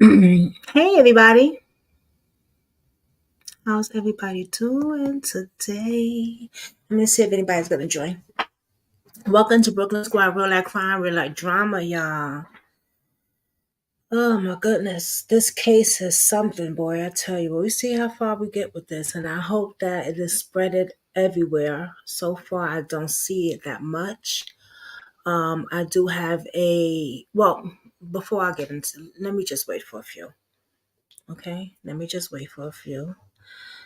Hey everybody, how's everybody doing today? Let me see if anybody's gonna join. Welcome to Brooklyn Squad, real life crime, real life drama, y'all. Oh my goodness, this case is something, boy. I tell you, we see how far we get with this, and I hope that it is spreaded everywhere. So far, I don't see it that much. I do have before I get into, let me just wait for a few. Okay, let me just wait for a few.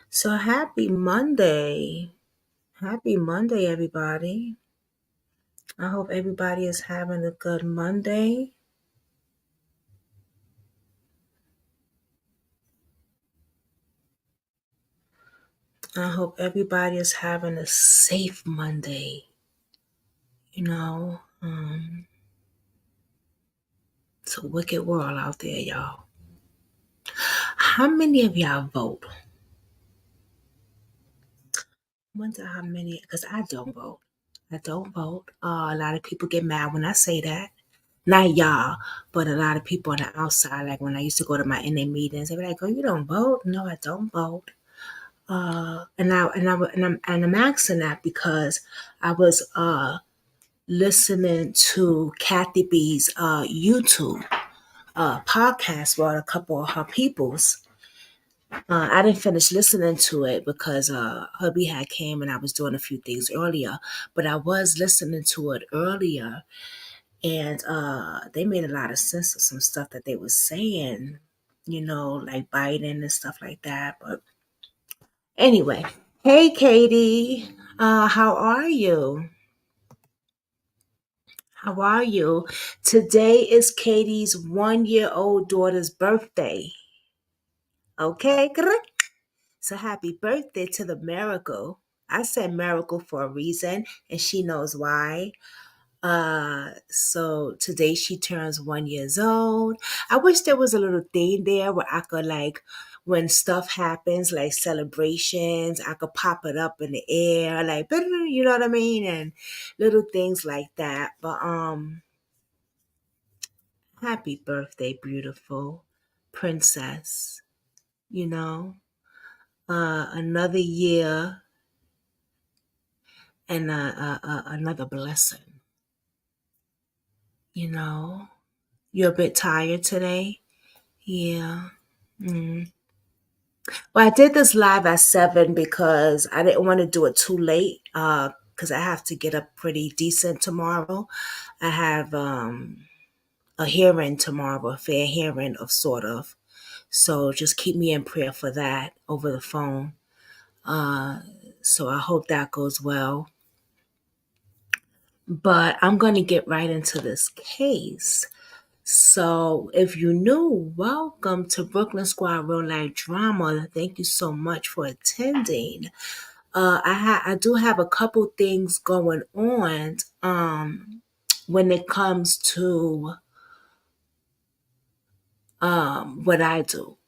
So happy Monday. Happy Monday, everybody. I hope everybody is having a good Monday. I hope everybody is having a safe Monday. It's a wicked world out there, y'all. How many of y'all vote? Wonder how many, because I don't vote. I don't vote. A lot of people get mad when I say that. Not y'all, but a lot of people on the outside, like when I used to go to my NA meetings, they be like, "Oh, you don't vote?" No, I don't vote. And I'm asking that because I was listening to Kathy B's YouTube podcast with a couple of her peoples. I didn't finish listening to it because hubby had came and I was doing a few things earlier, but I was listening to it earlier, and they made a lot of sense of some stuff that they were saying, like Biden and stuff like that. But anyway, hey Katie, how are you? How are you? Today is Katie's 1-year-old daughter's birthday. Okay, correct. So happy birthday to the miracle. I said miracle for a reason, and she knows why. So today she turns 1 years old. I wish there was a little thing there where I could like when stuff happens, like celebrations, I could pop it up in the air, like you know what I mean? And little things like that. But happy birthday, beautiful princess. You know, another year and another blessing. You know, you're a bit tired today. Yeah. Mm. Well, I did this live at 7 because I didn't want to do it too late. Because I have to get up pretty decent tomorrow. I have a hearing tomorrow, a fair hearing of sort of. So just keep me in prayer for that over the phone. Uh, so I hope that goes well. But I'm going to get right into this case. So, if you're new, welcome to Brooklyn Squad Real Life Drama. Thank you so much for attending. I do have a couple things going on when it comes to what I do.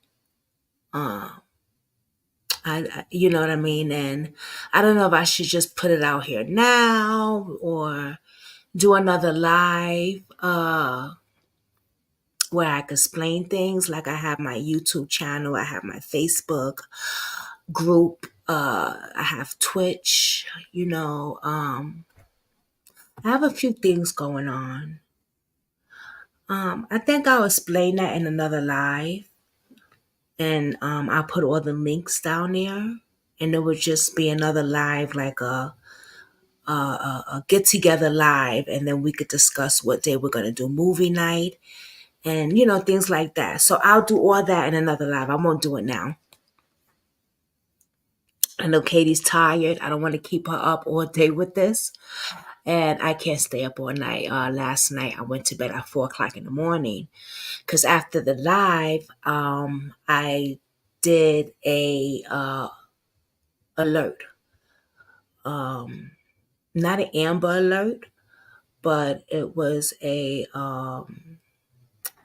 Um, you know what I mean, and I don't know if I should just put it out here now or do another live. Where I can explain things. Like I have my YouTube channel, I have my Facebook group, I have Twitch, I have a few things going on. I think I'll explain that in another live, and I'll put all the links down there, and it would just be another live, like a get together live, and then we could discuss what day we're gonna do movie night and things like that. So I'll do all that in another live. I won't do it now. I know Katie's tired. I don't want to keep her up all day with this. And I can't stay up all night. Last night I went to bed at 4 o'clock in the morning. Because after the live, I did a alert. Um, Not an Amber Alert, but it was a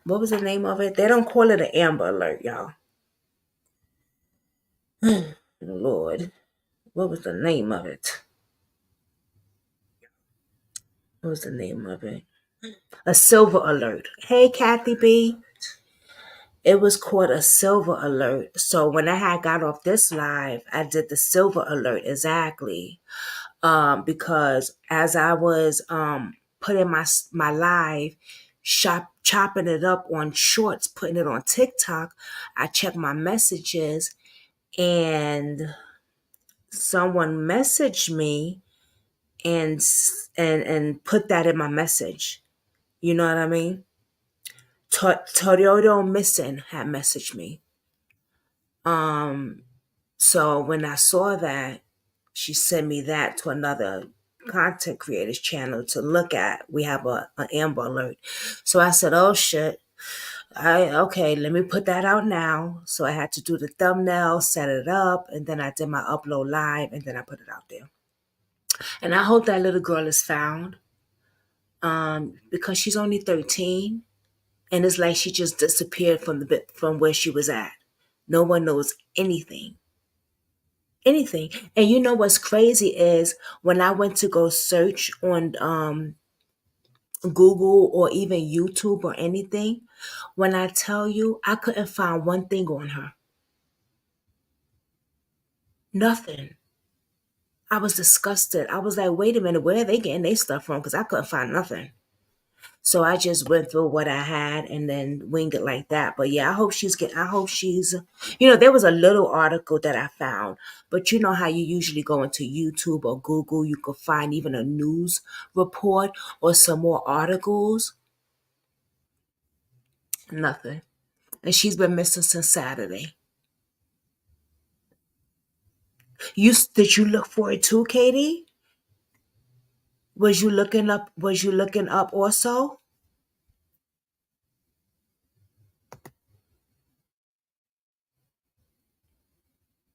what was the name of it? They don't call it an Amber Alert, y'all. Lord, what was the name of it? What was the name of it? A Silver Alert. Hey, Kathy B. It was called a silver alert. So when I had got off this live, I did the silver alert exactly. Because as I was putting my live chopping it up on shorts, putting it on TikTok, I checked my messages and someone messaged me and and put that in my message. You know what I mean? Toyota Missing had messaged me. Um, so when I saw that, she sent me that to another content creators channel to look at. We have an Amber Alert. So I said, "Oh shit! Okay, let me put that out now." So I had to do the thumbnail, set it up, and then I did my upload live, and then I put it out there. And I hope that little girl is found, because she's only 13, and it's like she just disappeared from from where she was at. No one knows anything. And you know what's crazy is when I went to go search on Google or even YouTube or anything, when I tell you I couldn't find one thing on her. Nothing. I was disgusted. I was like, wait a minute, where are they getting their stuff from? Because I couldn't find nothing. So I just went through what I had and then winged it like that. But yeah, I hope she's, there was a little article that I found, but you know how you usually go into YouTube or Google, you could find even a news report or some more articles. Nothing. And she's been missing since Saturday. Did you look for it too, Katie? Was you looking up also?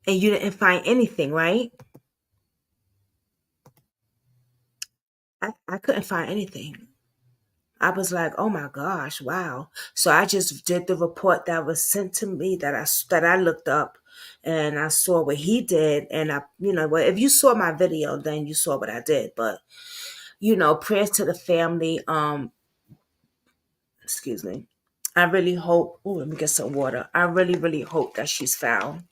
And you didn't find anything, right? I couldn't find anything. I was like, "Oh my gosh, wow!" So I just did the report that was sent to me that I looked up, and I saw what he did, and well, if you saw my video, then you saw what I did. But prayers to the family. Excuse me. I really hope. Oh, let me get some water. I really, really hope that she's found.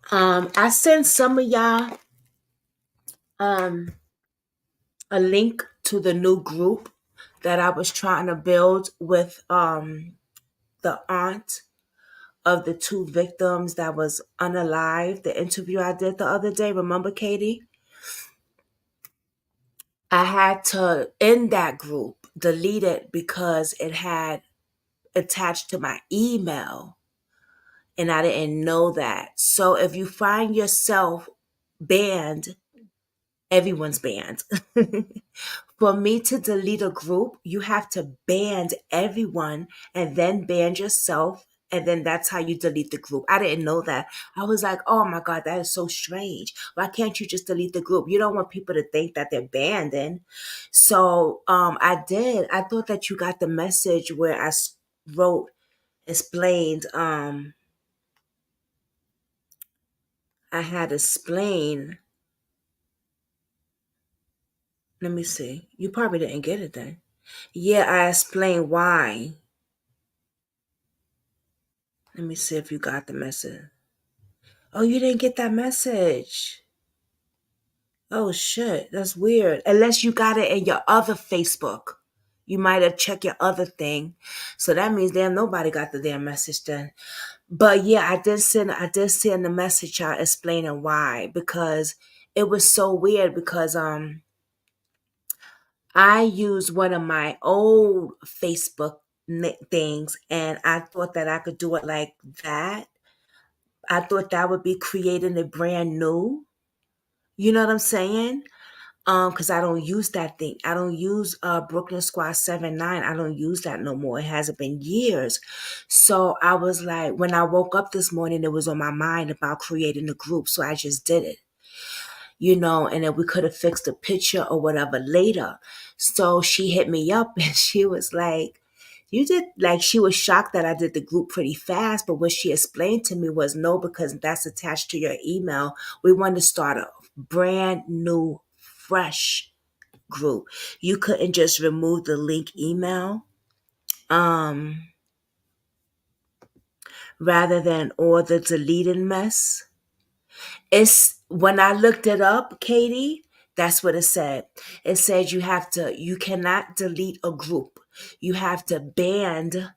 I sent some of y'all um a link to the new group that I was trying to build with the aunt of the two victims that was unalive, the interview I did the other day. Remember, Katie? I had to end that group, delete it because it had attached to my email and I didn't know that. So if you find yourself banned, everyone's banned. For me to delete a group, you have to ban everyone and then ban yourself. And then that's how you delete the group. I didn't know that. I was like, oh my God, that is so strange. Why can't you just delete the group? You don't want people to think that they're banned in. So I did. I thought that you got the message where wrote, explained, I had explained. Let me see. You probably didn't get it then. Yeah, I explained why. Let me see if you got the message. Oh, you didn't get that message. Oh shit, that's weird. Unless you got it in your other Facebook. You might have checked your other thing. So that means damn nobody got the damn message then. But yeah, I did send the message out explaining why. Because it was so weird because I used one of my old Facebook things and I thought that I could do it like that. I thought that would be creating a brand new. You know what I'm saying? Because I don't use that thing. I don't use Brooklyn Squad 79. I don't use that no more. It hasn't been years. So I was like, when I woke up this morning, it was on my mind about creating a group. So I just did it. And then we could have fixed the picture or whatever later. So she hit me up and she was like, you did, like, she was shocked that I did the group pretty fast, but what she explained to me was no, because that's attached to your email. We want to start a brand new fresh group. You couldn't just remove the link email. Um, Rather than all the deleted mess. It's when I looked it up, Katie, that's what it said. It said you cannot delete a group. You have to ban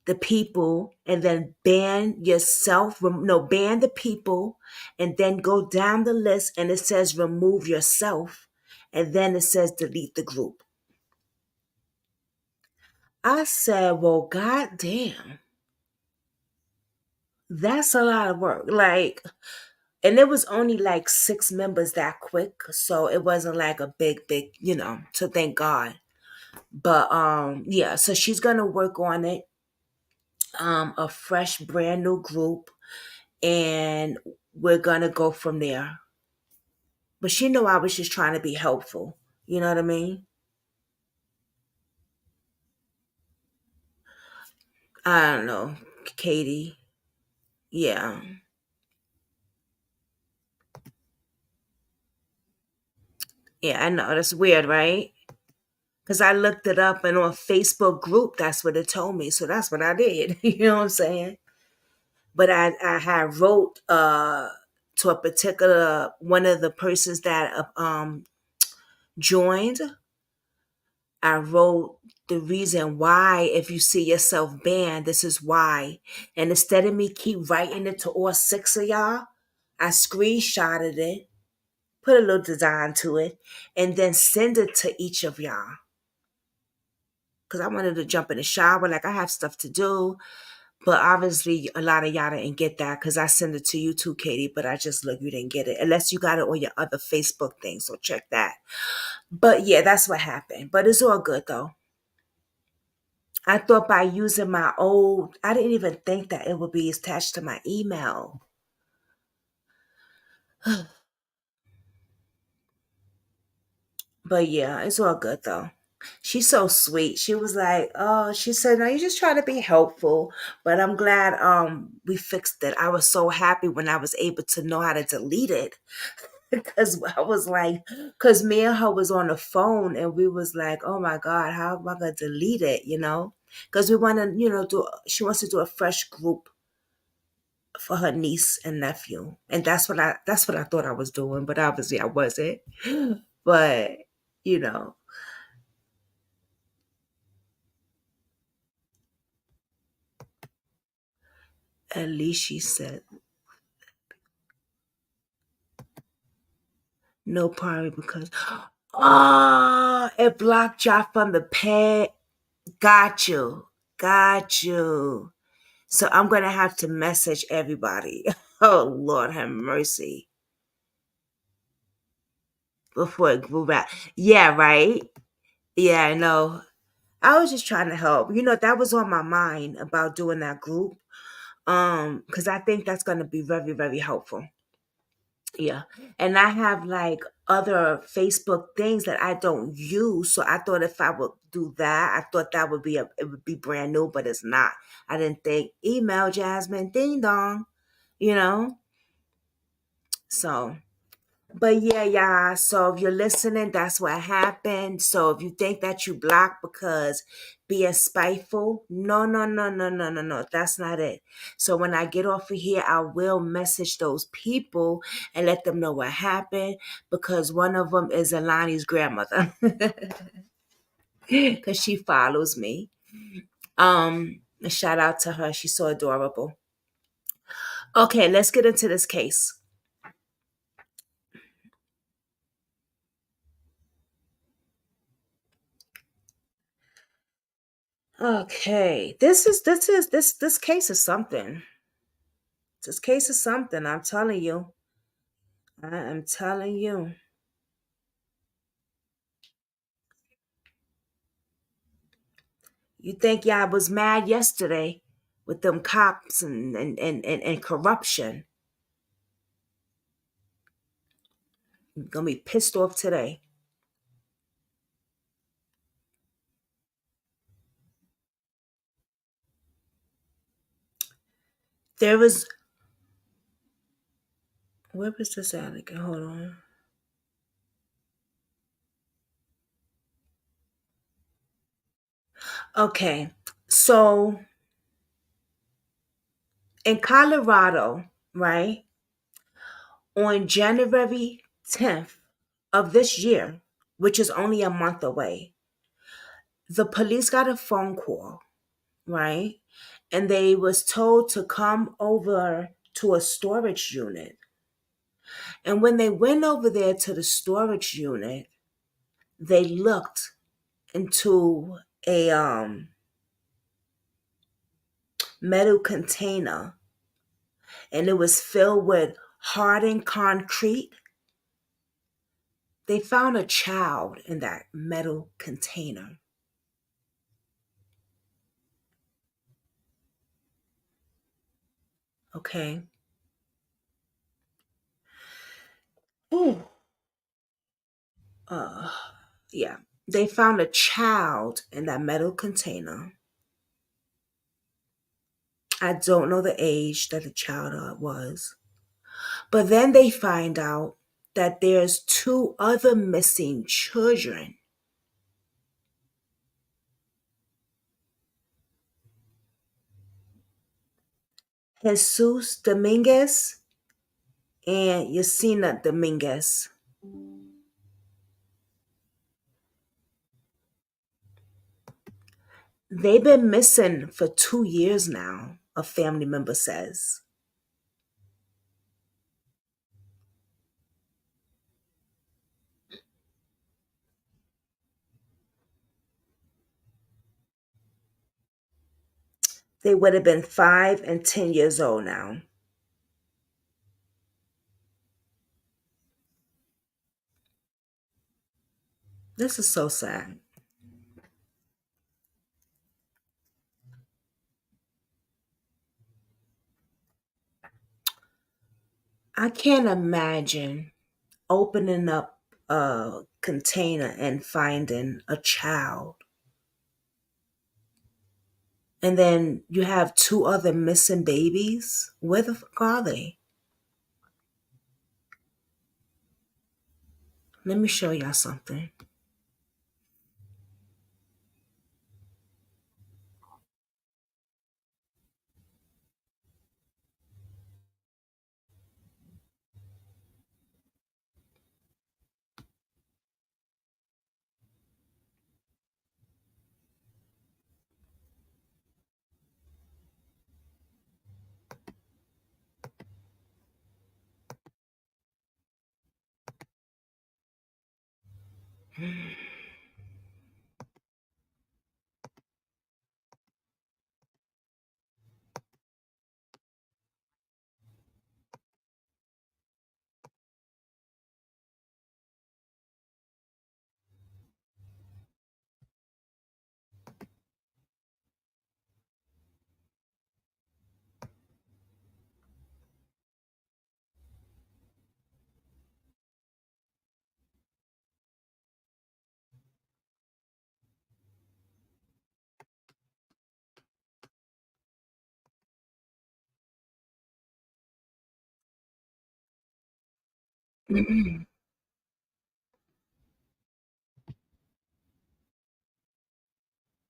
the people and then ban yourself. No, ban the people and then go down the list and it says remove yourself and then it says delete the group. I said, well, goddamn, that's a lot of work. Like, and it was only like 6 members that quick, so it wasn't like a big, so thank God. But yeah, so she's gonna work on it, a fresh brand new group, and we're gonna go from there. But she knew I was just trying to be helpful. You know what I mean? I don't know, Katie. Yeah. Yeah, I know. That's weird, right? Because I looked it up and on Facebook group, that's what it told me. So that's what I did. You know what I'm saying? But I had wrote to a particular one of the persons that joined. I wrote the reason why, if you see yourself banned, this is why. And instead of me keep writing it to all 6 of y'all, I screenshotted it, put a little design to it, and then send it to each of y'all. Because I wanted to jump in the shower, like I have stuff to do. But obviously, a lot of y'all didn't get that because I sent it to you too, Katie. But I just look, you didn't get it unless you got it on your other Facebook thing. So check that. But yeah, that's what happened. But it's all good though. I thought by using my old, I didn't even think that it would be attached to my email. But yeah, it's all good though. She's so sweet. She was like, "Oh," she said, "No, you're just trying to be helpful." But I'm glad we fixed it. I was so happy when I was able to know how to delete it. Because I was like, because me and her was on the phone and we was like, oh my God, how am I gonna delete it? Because we want to, she wants to do a fresh group for her niece and nephew, and that's what I thought I was doing, but obviously I wasn't. But you know, at least she said no party because it blocked y'all from the pad. Got you, got you. So I'm gonna have to message everybody. Oh Lord have mercy. Before it grew back. Yeah, right? Yeah, I know. I was just trying to help. That was on my mind about doing that group. Because I think that's gonna be very, very helpful. Yeah. And I have like other Facebook things that I don't use. So I thought if I would do that, I thought that would be it would be brand new, but it's not. I didn't think email Jasmine ding dong, you know? So, but yeah, yeah. So if you're listening, that's what happened. So if you think that you blocked because being spiteful, no, no, no, no, no, no, no. That's not it. So when I get off of here, I will message those people and let them know what happened because one of them is Alani's grandmother because she follows me. A shout out to her. She's so adorable. Okay, let's get into this case. Okay, this case is something. This case is something. I'm telling you. I am telling you. You think y'all was mad yesterday with them cops and corruption? You're gonna be pissed off today. There was where was this at again? Hold on. Okay. So in Colorado, right, on January 10th of this year, which is only a month away, the police got a phone call, right? And they was told to come over to a storage unit. And when they went over there to the storage unit, they looked into a metal container, and it was filled with hardened concrete. They found a child in that metal container. Okay. Ooh. Uh, yeah. They found a child in that metal container. I don't know the age that the child was. But then they find out that there's two other missing children. Jesus Dominguez and Yesenia Dominguez. They've been missing for 2 years now, a family member says. They would have been 5 and 10 years old now. This is so sad. I can't imagine opening up a container and finding a child. And then you have two other missing babies. Where the fuck are they? Let me show y'all something.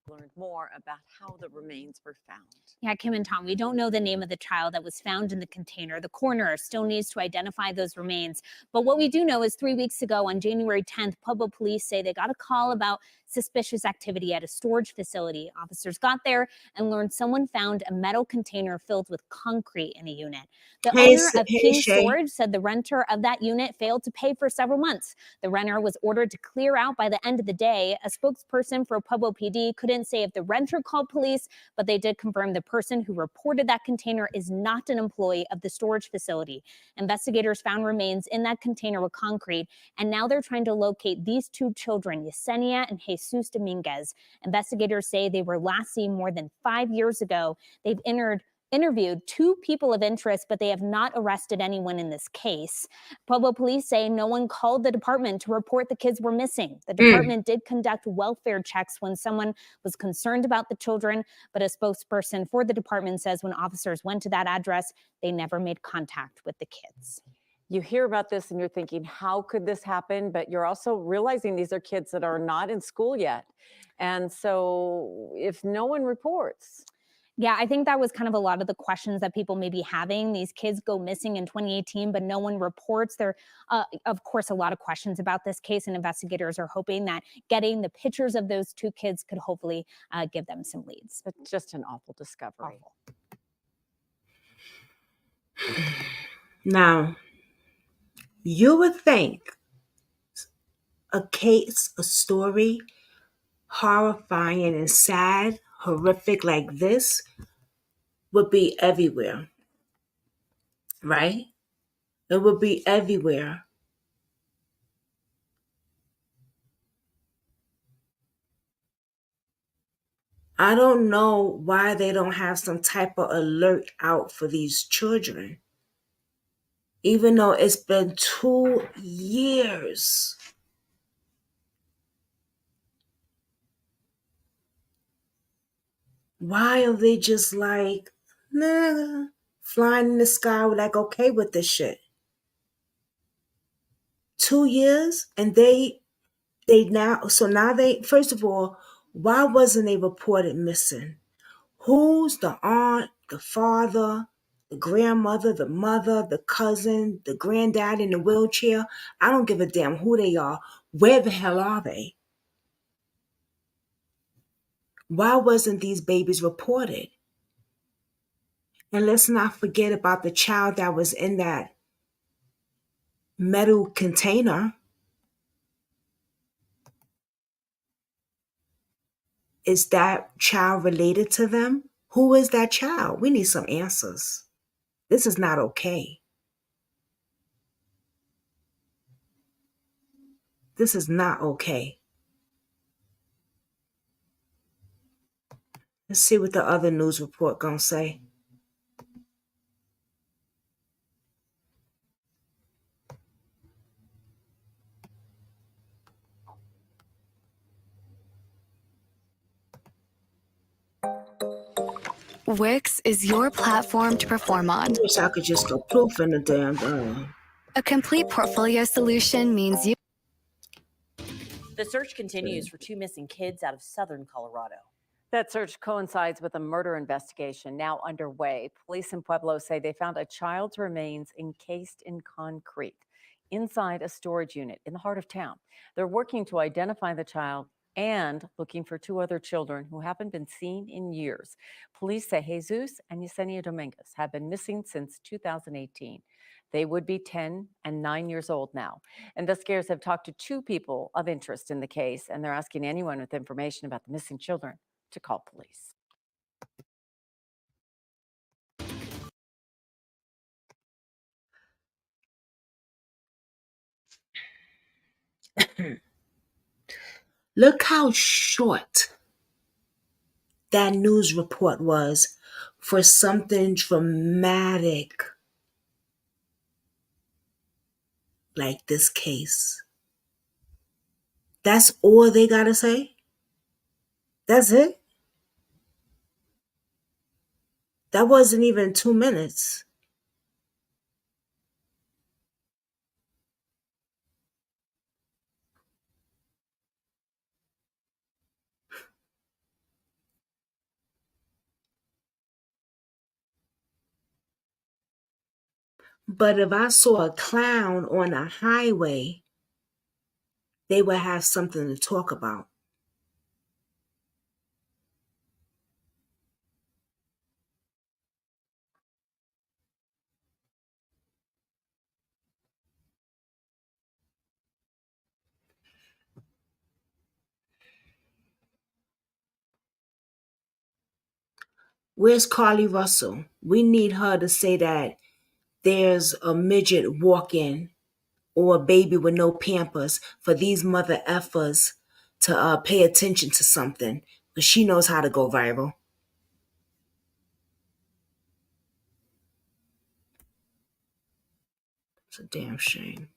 Learned more about how the remains were found. Yeah, Kim and Tom, we don't know the name of the child that was found in the container. The coroner still needs to identify those remains. But what we do know is 3 weeks ago on January 10th, Pueblo police say they got a call about suspicious activity at a storage facility. Officers got there and learned someone found a metal container filled with concrete in a unit. The owner of King Storage said the renter of that unit failed to pay for several months. The renter was ordered to clear out by the end of the day. A spokesperson for Pueblo PD couldn't say if the renter called police, but they did confirm the person who reported that container is not an employee of the storage facility. Investigators found remains in that container with concrete, and now they're trying to locate these two children, Yesenia and Jesus Dominguez. Investigators say they were last seen more than 5 years ago. They've interviewed two people of interest, but they have not arrested anyone in this case. Pueblo police say no one called the department to report the kids were missing. The department did conduct welfare checks when someone was concerned about the children, but a spokesperson for the department says when officers went to that address, they never made contact with the kids. You hear about this and you're thinking, how could this happen? But you're also realizing these are kids that are not in school yet. And so if no one reports, Yeah, I think that was kind of a lot of the questions that people may be having. These kids go missing in 2018, but no one reports. There, of course, a lot of questions about this case, and investigators are hoping that getting the pictures of those two kids could hopefully give them some leads. but just an awful discovery. Awful. Now, you would think a case, a story, horrifying and sad, horrific like this would be everywhere, right? It would be everywhere. I don't know why they don't have some type of alert out for these children, even though it's been 2 years. Why are they just like, nah, flying in the sky, like okay with this shit? 2 years, and they now, so now they, first of all, why wasn't they reported missing? Who's the aunt, the father, the grandmother, the mother, the cousin, the granddad in the wheelchair? I don't give a damn who they are. Where the hell are they? Why wasn't these babies reported? And let's not forget about the child that was in that metal container. Is that child related to them? Who is that child? We need some answers. This is not okay. This is not okay. Let's see what the other news report gonna say. Wix is your platform to perform on. I wish I could just go proof in the damn A complete portfolio solution means you. The search continues for two missing kids out of southern Colorado. That search coincides with a murder investigation now underway. Police in Pueblo say they found a child's remains encased in concrete inside a storage unit in the heart of town. They're working to identify the child and looking for two other children who haven't been seen in years. Police say Jesus and Yesenia Dominguez have been missing since 2018. They would be 10 and 9 years old now. Investigators have talked to two people of interest in the case, and they're asking anyone with information about the missing children to call police. Look how short that news report was for something dramatic like this case. That's all they gotta say? That's it? That wasn't even 2 minutes. But if I saw a clown on a highway, they would have something to talk about. Where's Carly Russell? We need her to say that there's a midget walking or a baby with no pampers for these mother effers to pay attention to something, because she knows how to go viral. It's a damn shame.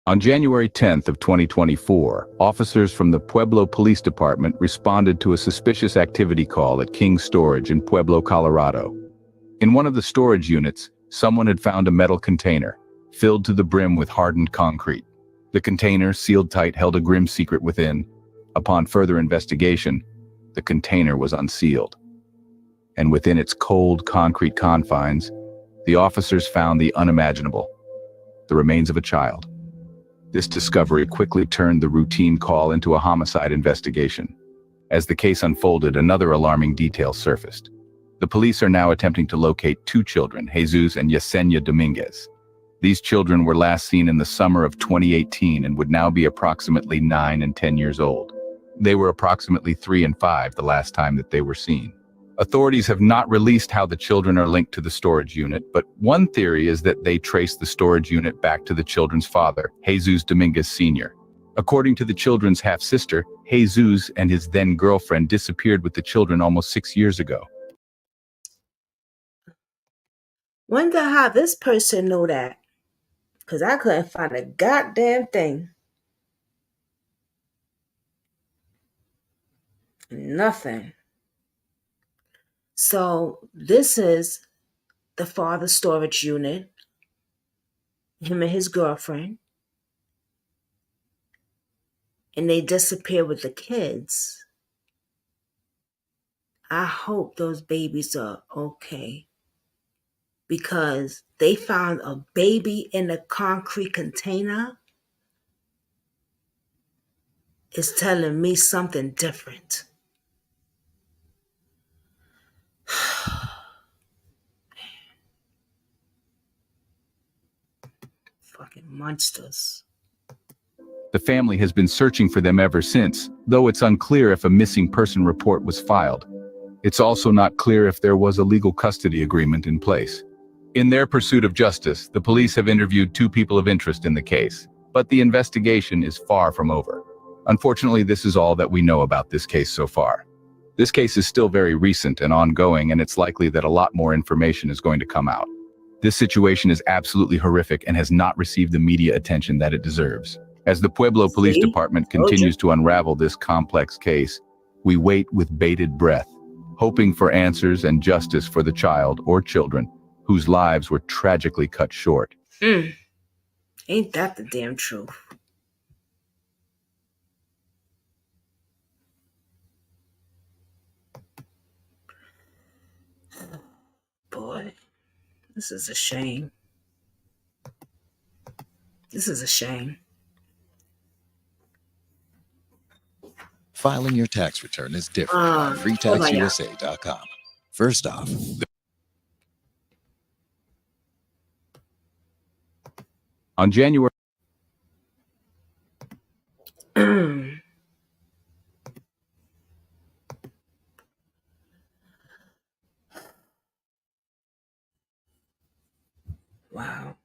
On January 10th of 2024, officers from the Pueblo Police Department responded to a suspicious activity call at King Storage in Pueblo, Colorado. In one of the storage units, someone had found a metal container, filled to the brim with hardened concrete. The container, sealed tight, held a grim secret within. Upon further investigation, the container was unsealed. And within its cold, concrete confines, the officers found the unimaginable: the remains of a child. This discovery quickly turned the routine call into a homicide investigation. As the case unfolded, another alarming detail surfaced. The police are now attempting to locate two children, Jesus and Yesenia Dominguez. These children were last seen in the summer of 2018 and would now be approximately 9 and 10 years old. They were approximately 3 and 5 the last time that they were seen. Authorities have not released how the children are linked to the storage unit, but one theory is that they trace the storage unit back to the children's father, Jesus Dominguez Sr. According to the children's half-sister, Jesus and his then-girlfriend disappeared with the children almost 6 years ago. Wonder how this person knew that, because I couldn't find a goddamn thing. Nothing. So this is the father's storage unit, him and his girlfriend, and they disappear with the kids. I hope those babies are okay, because they found a baby in a concrete container. It's telling me something different. Fucking monsters. The family has been searching for them ever since, though it's unclear if a missing person report was filed. It's also not clear if there was a legal custody agreement in place. In their pursuit of justice, the police have interviewed two people of interest in the case, but the investigation is far from over. Unfortunately, this is all that we know about this case so far. This case is still very recent and ongoing, and it's likely that a lot more information is going to come out. This situation is absolutely horrific and has not received the media attention that it deserves. As the Pueblo Police Department continues to unravel this complex case, we wait with bated breath, hoping for answers and justice for the child or children whose lives were tragically cut short. Ain't that the damn truth? Boy, this is a shame. This is a shame. Filing your tax return is different on freetaxusa.com. First off, On January Wow.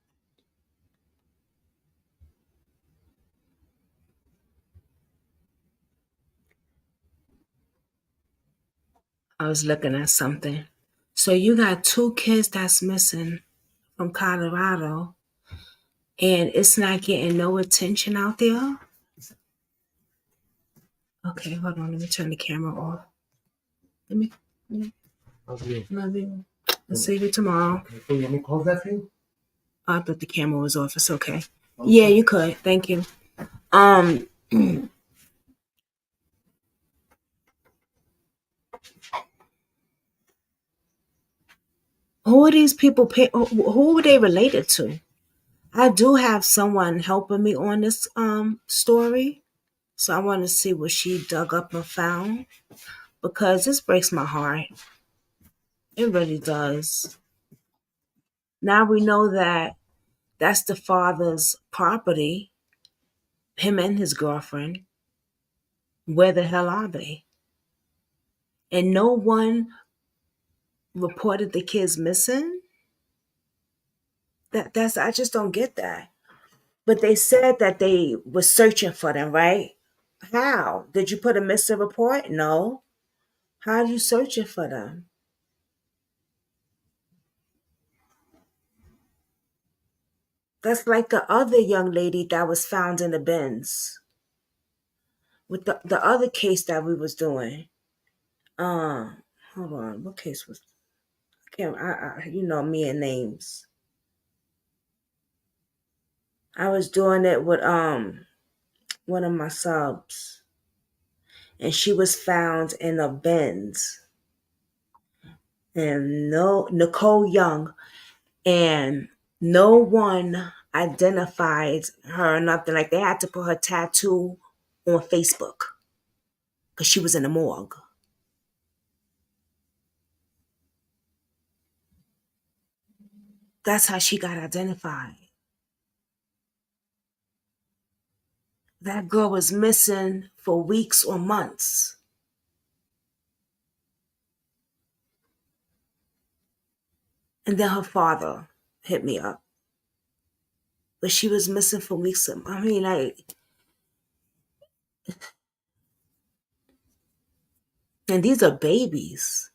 I was looking at something. So you got two kids that's missing from Colorado, and it's not getting no attention out there? Okay, hold on. Let me turn the camera off. Let me love you. I'll see you tomorrow. So you want me to close that for you? I thought the camera was off. It's okay. Yeah, you could. Thank you. Who are these people? Who are they related to? I do have someone helping me on this story, so I want to see what she dug up and found, because this breaks my heart. It really does. Now we know that that's the father's property, him and his girlfriend. Where the hell are they? And no one reported the kids missing? That's I just don't get that. But they said that they were searching for them, right? How? Did you put a missing report? No. How are you searching for them? That's like the other young lady that was found in the bins. With the other case that we was doing. Hold on. What case was? I can't. You know me and names. I was doing it with one of my subs, and she was found in a bins. And no, Nicole Young, and no one identified her or nothing. Like they had to put her tattoo on Facebook because she was in the morgue. That's how she got identified. That girl was missing for weeks or months. And then her father hit me up. But she was missing for weeks. I mean, like, and these are babies.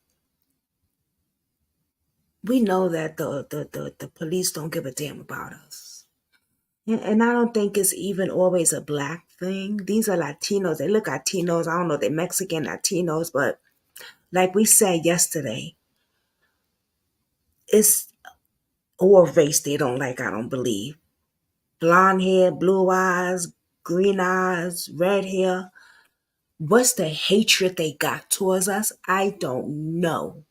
We know that the police don't give a damn about us. And I don't think it's even always a black thing. These are Latinos. They look Latinos. I don't know, they're Mexican Latinos, but like we said yesterday, it's or race they don't like, I don't believe. Blonde hair, blue eyes, green eyes, red hair. What's the hatred they got towards us? I don't know.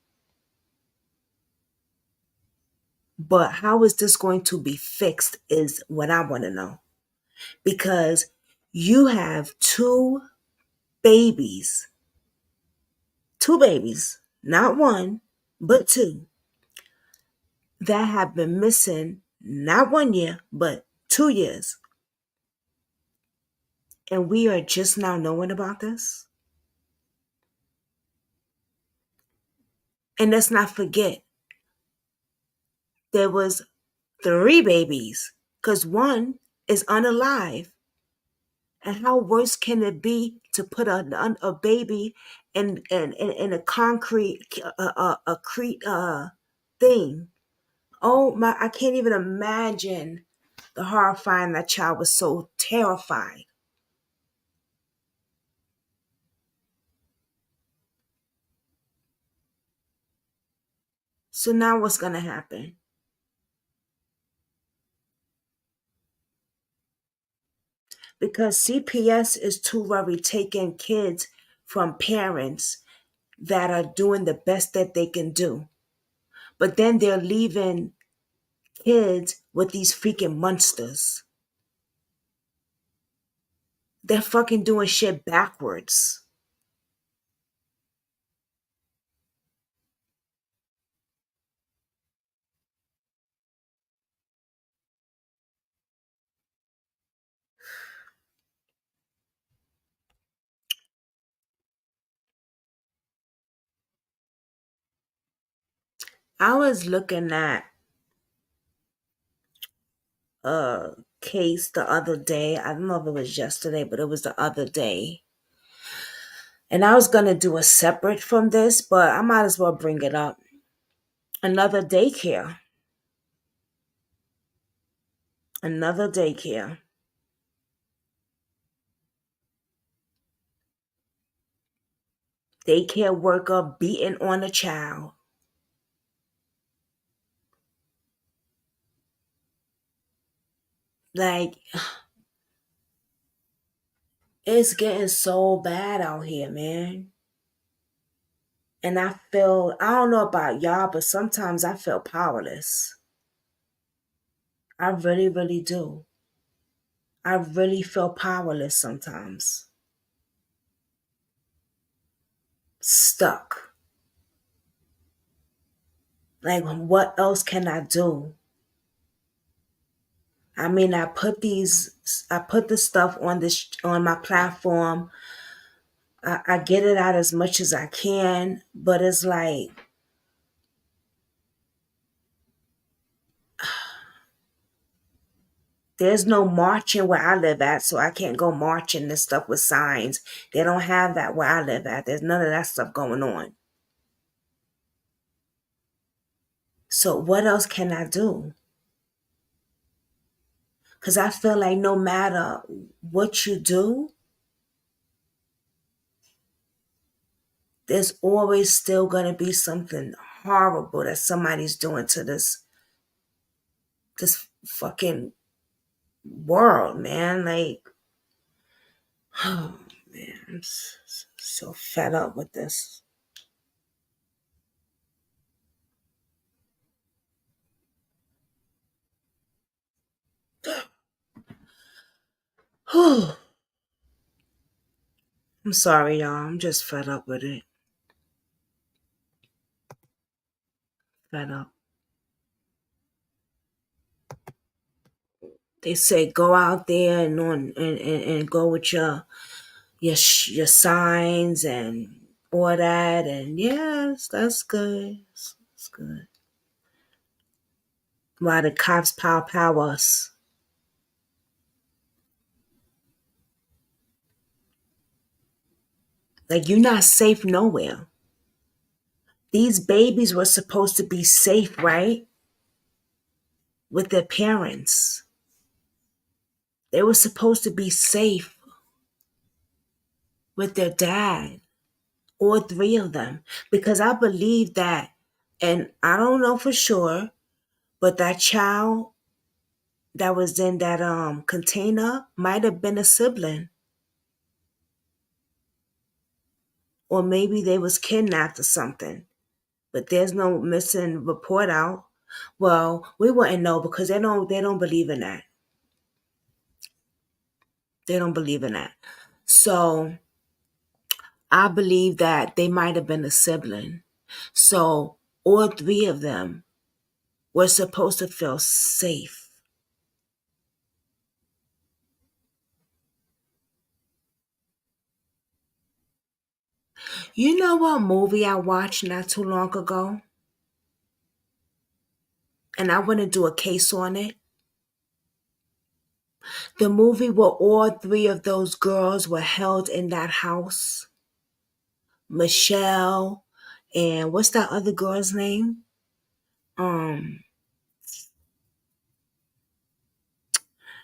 But how is this going to be fixed is what I want to know. Because you have babies, two babies, not one, but two, that have been missing not 1 year, but 2 years. And we are just now knowing about this. And let's not forget, there was 3 babies, because one is unalive. And how worse can it be to put a baby in a concrete thing? Oh my! I can't even imagine the horrifying. That child was so terrified. So now what's gonna happen? Because CPS is too worried taking kids from parents that are doing the best that they can do. But then they're leaving kids with these freaking monsters. They're fucking doing shit backwards. I was looking at a case the other day. I don't know if it was yesterday, but it was the other day. And I was going to do a separate from this, but I might as well bring it up. Another daycare. Another daycare. Daycare worker beating on a child. Like, it's getting so bad out here, man. And I don't know about y'all, but sometimes I feel powerless. I really, really do. I really feel powerless sometimes. Stuck. Like, what else can I do? I mean, I put the stuff on my platform. I get it out as much as I can, but it's like, there's no marching where I live at, so I can't go marching and stuff with signs. They don't have that where I live at. There's none of that stuff going on. So what else can I do? Because I feel like no matter what you do, there's always still going to be something horrible that somebody's doing to this fucking world, man. Like, oh, man, I'm so fed up with this. I'm sorry, y'all. I'm just fed up with it. Fed up. They say go out there and go with your signs and all that, and yes, that's good. It's good. Why the cops power us? Like, you're not safe nowhere. These babies were supposed to be safe, right? With their parents. They were supposed to be safe with their dad. All three of them. Because I believe that, and I don't know for sure, but that child that was in that container might have been a sibling. Or maybe they was kidnapped or something. But there's no missing report out. Well, we wouldn't know because they don't believe in that. They don't believe in that. So I believe that they might have been a sibling. So all three of them were supposed to feel safe. You know what movie I watched not too long ago? And I want to do a case on it. The movie where all three of those girls were held in that house. Michelle and what's that other girl's name?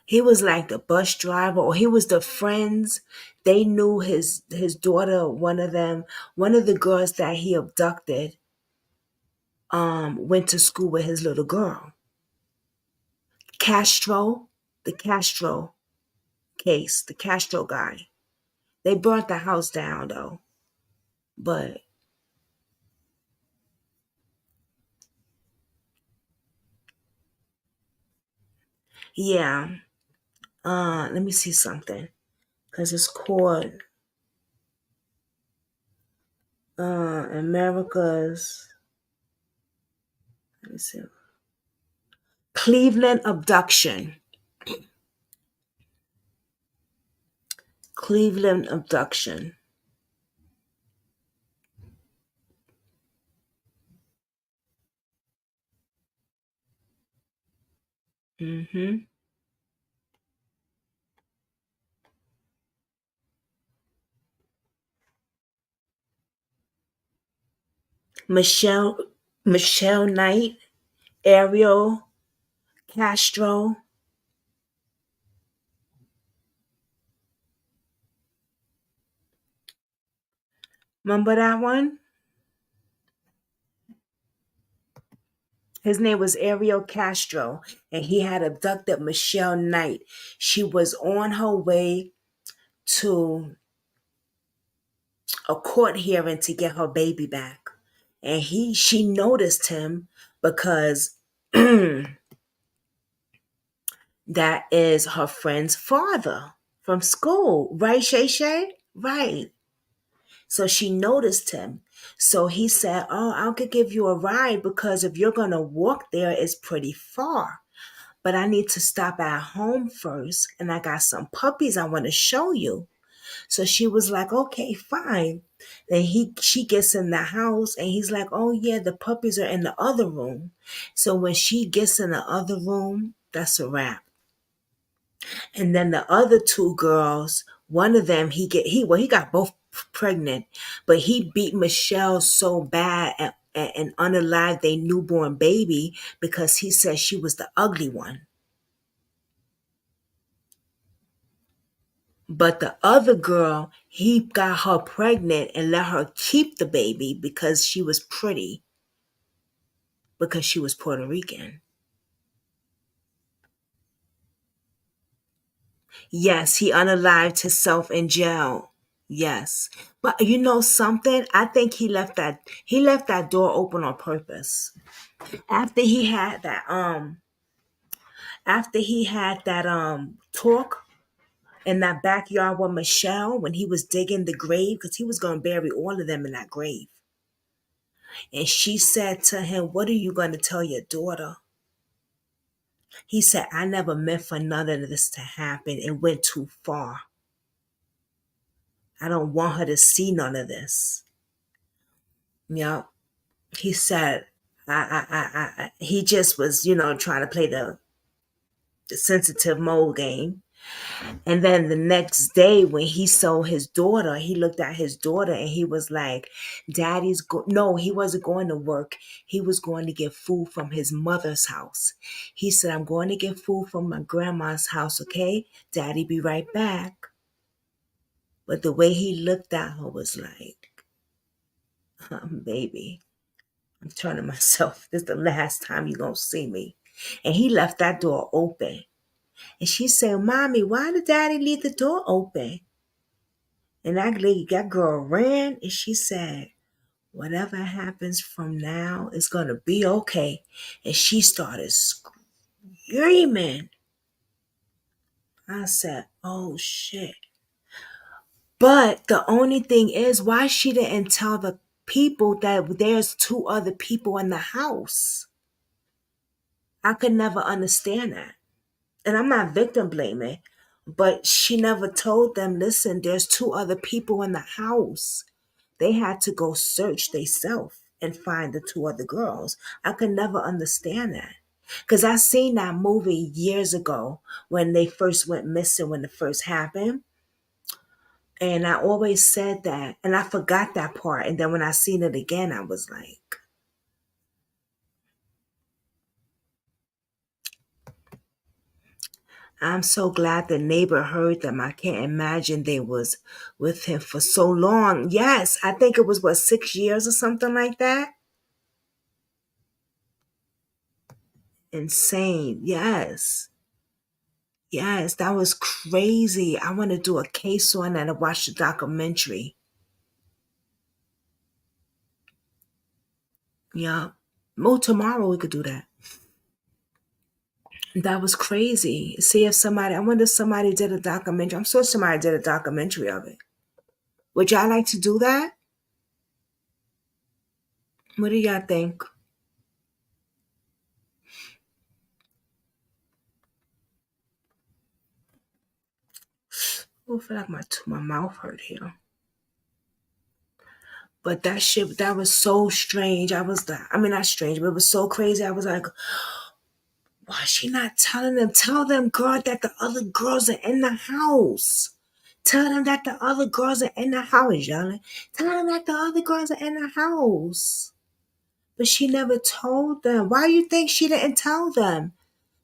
He was like the bus driver, or he was the friends. They knew his daughter, one of the girls that he abducted, went to school with his little girl. The Castro case, the Castro guy. They burnt the house down though. But yeah. Let me see something. Cause it's called America's, let me see. Cleveland abduction. Cleveland abduction. Mm-hmm. Michelle Knight, Ariel Castro. Remember that one? His name was Ariel Castro, and he had abducted Michelle Knight. She was on her way to a court hearing to get her baby back. And she noticed him because that is her friend's father from school. Right, Shay Shay? Right. So she noticed him. So he said, oh, I could give you a ride because if you're going to walk there, it's pretty far. But I need to stop at home first. And I got some puppies I want to show you. So she was like, okay, fine. Then she gets in the house and he's like, oh yeah, the puppies are in the other room. So when she gets in the other room, that's a wrap. And then the other two girls, one of them, he got both pregnant, but he beat Michelle so bad and unalived their newborn baby because he said she was the ugly one. But the other girl, he got her pregnant and let her keep the baby because she was pretty, because she was Puerto Rican. Yes, he unalived himself in jail. Yes. But you know something? I think he left that door open on purpose. After he had that talk in that backyard with Michelle when he was digging the grave, because he was gonna bury all of them in that grave. And she said to him, "What are you gonna tell your daughter?" He said, "I never meant for none of this to happen. It went too far. I don't want her to see none of this." Yeah. He said, he just was, trying to play the sensitive mode game. And then the next day when he saw his daughter, he looked at his daughter and he was like, no, he wasn't going to work. He was going to get food from his mother's house. He said, "I'm going to get food from my grandma's house, okay? Daddy be right back." But the way he looked at her was like, "Baby, I'm telling myself, this is the last time you're going to see me." And he left that door open. And she said, "Mommy, why did Daddy leave the door open?" And that girl ran and she said, "Whatever happens from now is going to be okay." And she started screaming. I said, "Oh shit." But the only thing is, why she didn't tell the people that there's two other people in the house? I could never understand that. And I'm not victim blaming, but she never told them, "Listen, there's two other people in the house." They had to go search themselves and find the two other girls. I could never understand that. Because I seen that movie years ago when they first went missing, when it first happened. And I always said that. And I forgot that part. And then when I seen it again, I was like, I'm so glad the neighbor heard them. I can't imagine they was with him for so long. Yes, I think it was, 6 years or something like that? Insane. Yes. Yes, that was crazy. I want to do a case on that and watch the documentary. Yeah. Well, tomorrow we could do that. That was crazy. See if somebody, I wonder if somebody did a documentary. I'm sure somebody did a documentary of it. Would y'all like to do that? What do y'all think? Oh, I feel like my mouth hurt here. But that shit, that was so strange. I mean, not strange, but it was so crazy. I was like, why is she not telling them? Tell them, girl, that the other girls are in the house. Tell them that the other girls are in the house, yelling. Tell them that the other girls are in the house. But she never told them. Why do you think she didn't tell them?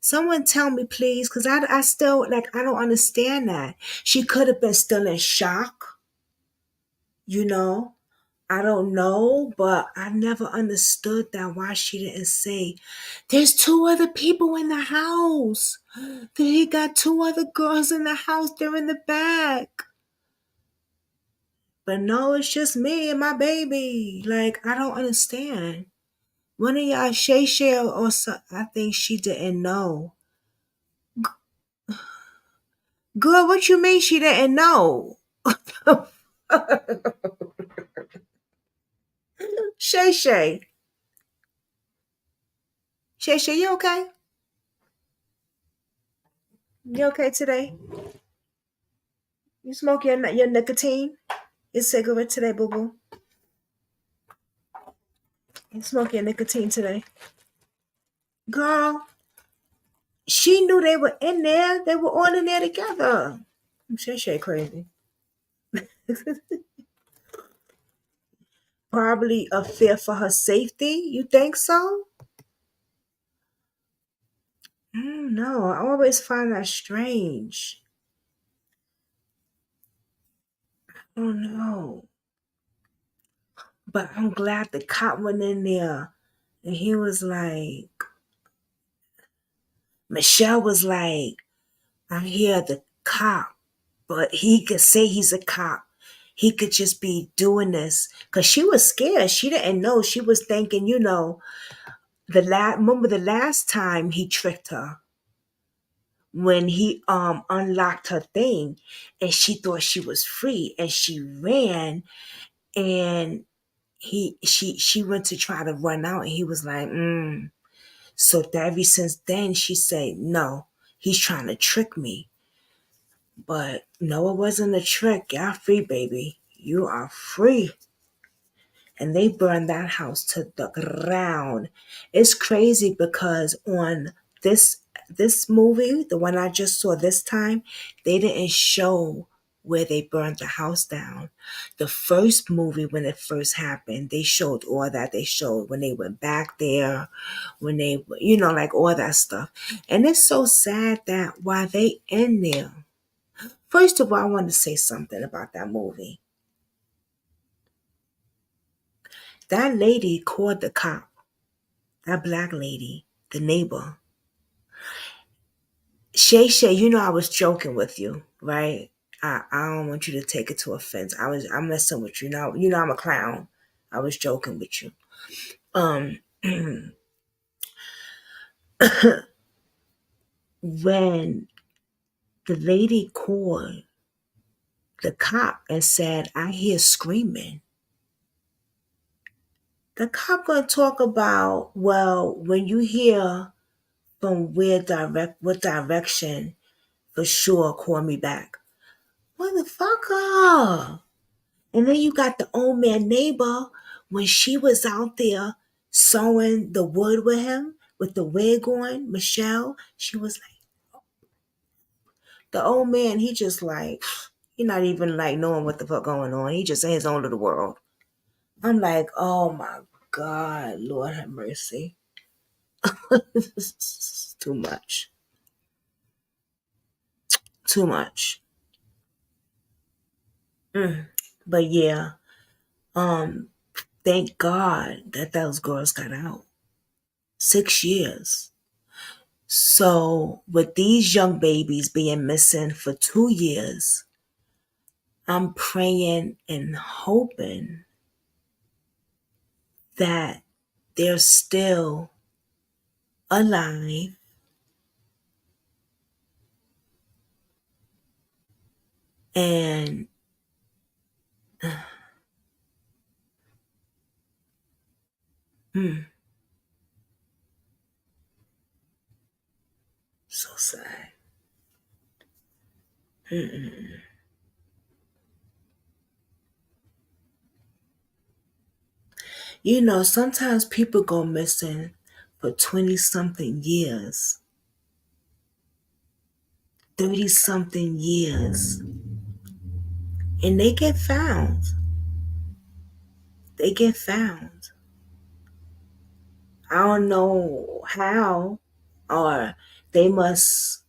Someone tell me, please, because I still, like, I don't understand that. She could have been still in shock, you know? I don't know, but I never understood that, why she didn't say, "There's two other people in the house. He got two other girls in the house. They're in the back." But no, it's just me and my baby. Like, I don't understand. One of y'all, Shay Shay or so, I think she didn't know. Girl, what you mean she didn't know? Shay Shay. Shay Shay, you okay? You okay today? You smoke your nicotine? Your cigarette today, boo boo? You smoke your nicotine today? Girl, she knew they were in there. They were all in there together. Shay Shay crazy. Probably a fear for her safety. You think so? No, I always find that strange. Oh no. But I'm glad the cop went in there and he was like, Michelle was like, I hear the cop, but he could say he's a cop. He could just be doing this because she was scared. She didn't know. She was thinking, remember the last time he tricked her when he unlocked her thing and she thought she was free and she ran and she went to try to run out and he was like, So ever since then she said, no, he's trying to trick me. But no, it wasn't a trick. Y'all free, baby. You are free. And they burned that house to the ground. It's crazy because on this movie, the one I just saw this time, they didn't show where they burned the house down. The first movie, when it first happened, they showed all that. They showed when they went back there, when they, like all that stuff. And it's so sad that while they in there, first of all, I want to say something about that movie. That lady called the cop, that black lady, the neighbor. Shay, I was joking with you, right? I don't want you to take it to offense. I'm messing with you. I'm a clown. I was joking with you. When the lady called the cop and said, I hear screaming, the cop gonna talk about, well, when you hear from what direction, for sure call me back. Motherfucker. And then you got the old man neighbor when she was out there sewing the wood with him with the wig on, Michelle, she was like, the old man, he just like, he not even like knowing what the fuck going on. He just in his own little world. I'm like, oh my God, Lord have mercy. Too much. Too much. But yeah, um, thank God that those girls got out. 6 years. So with these young babies being missing for 2 years, I'm praying and hoping that they're still alive and so sad. Sometimes people go missing for 20 something years, 30 something years, and they get found. They get found. I don't know how, or they must,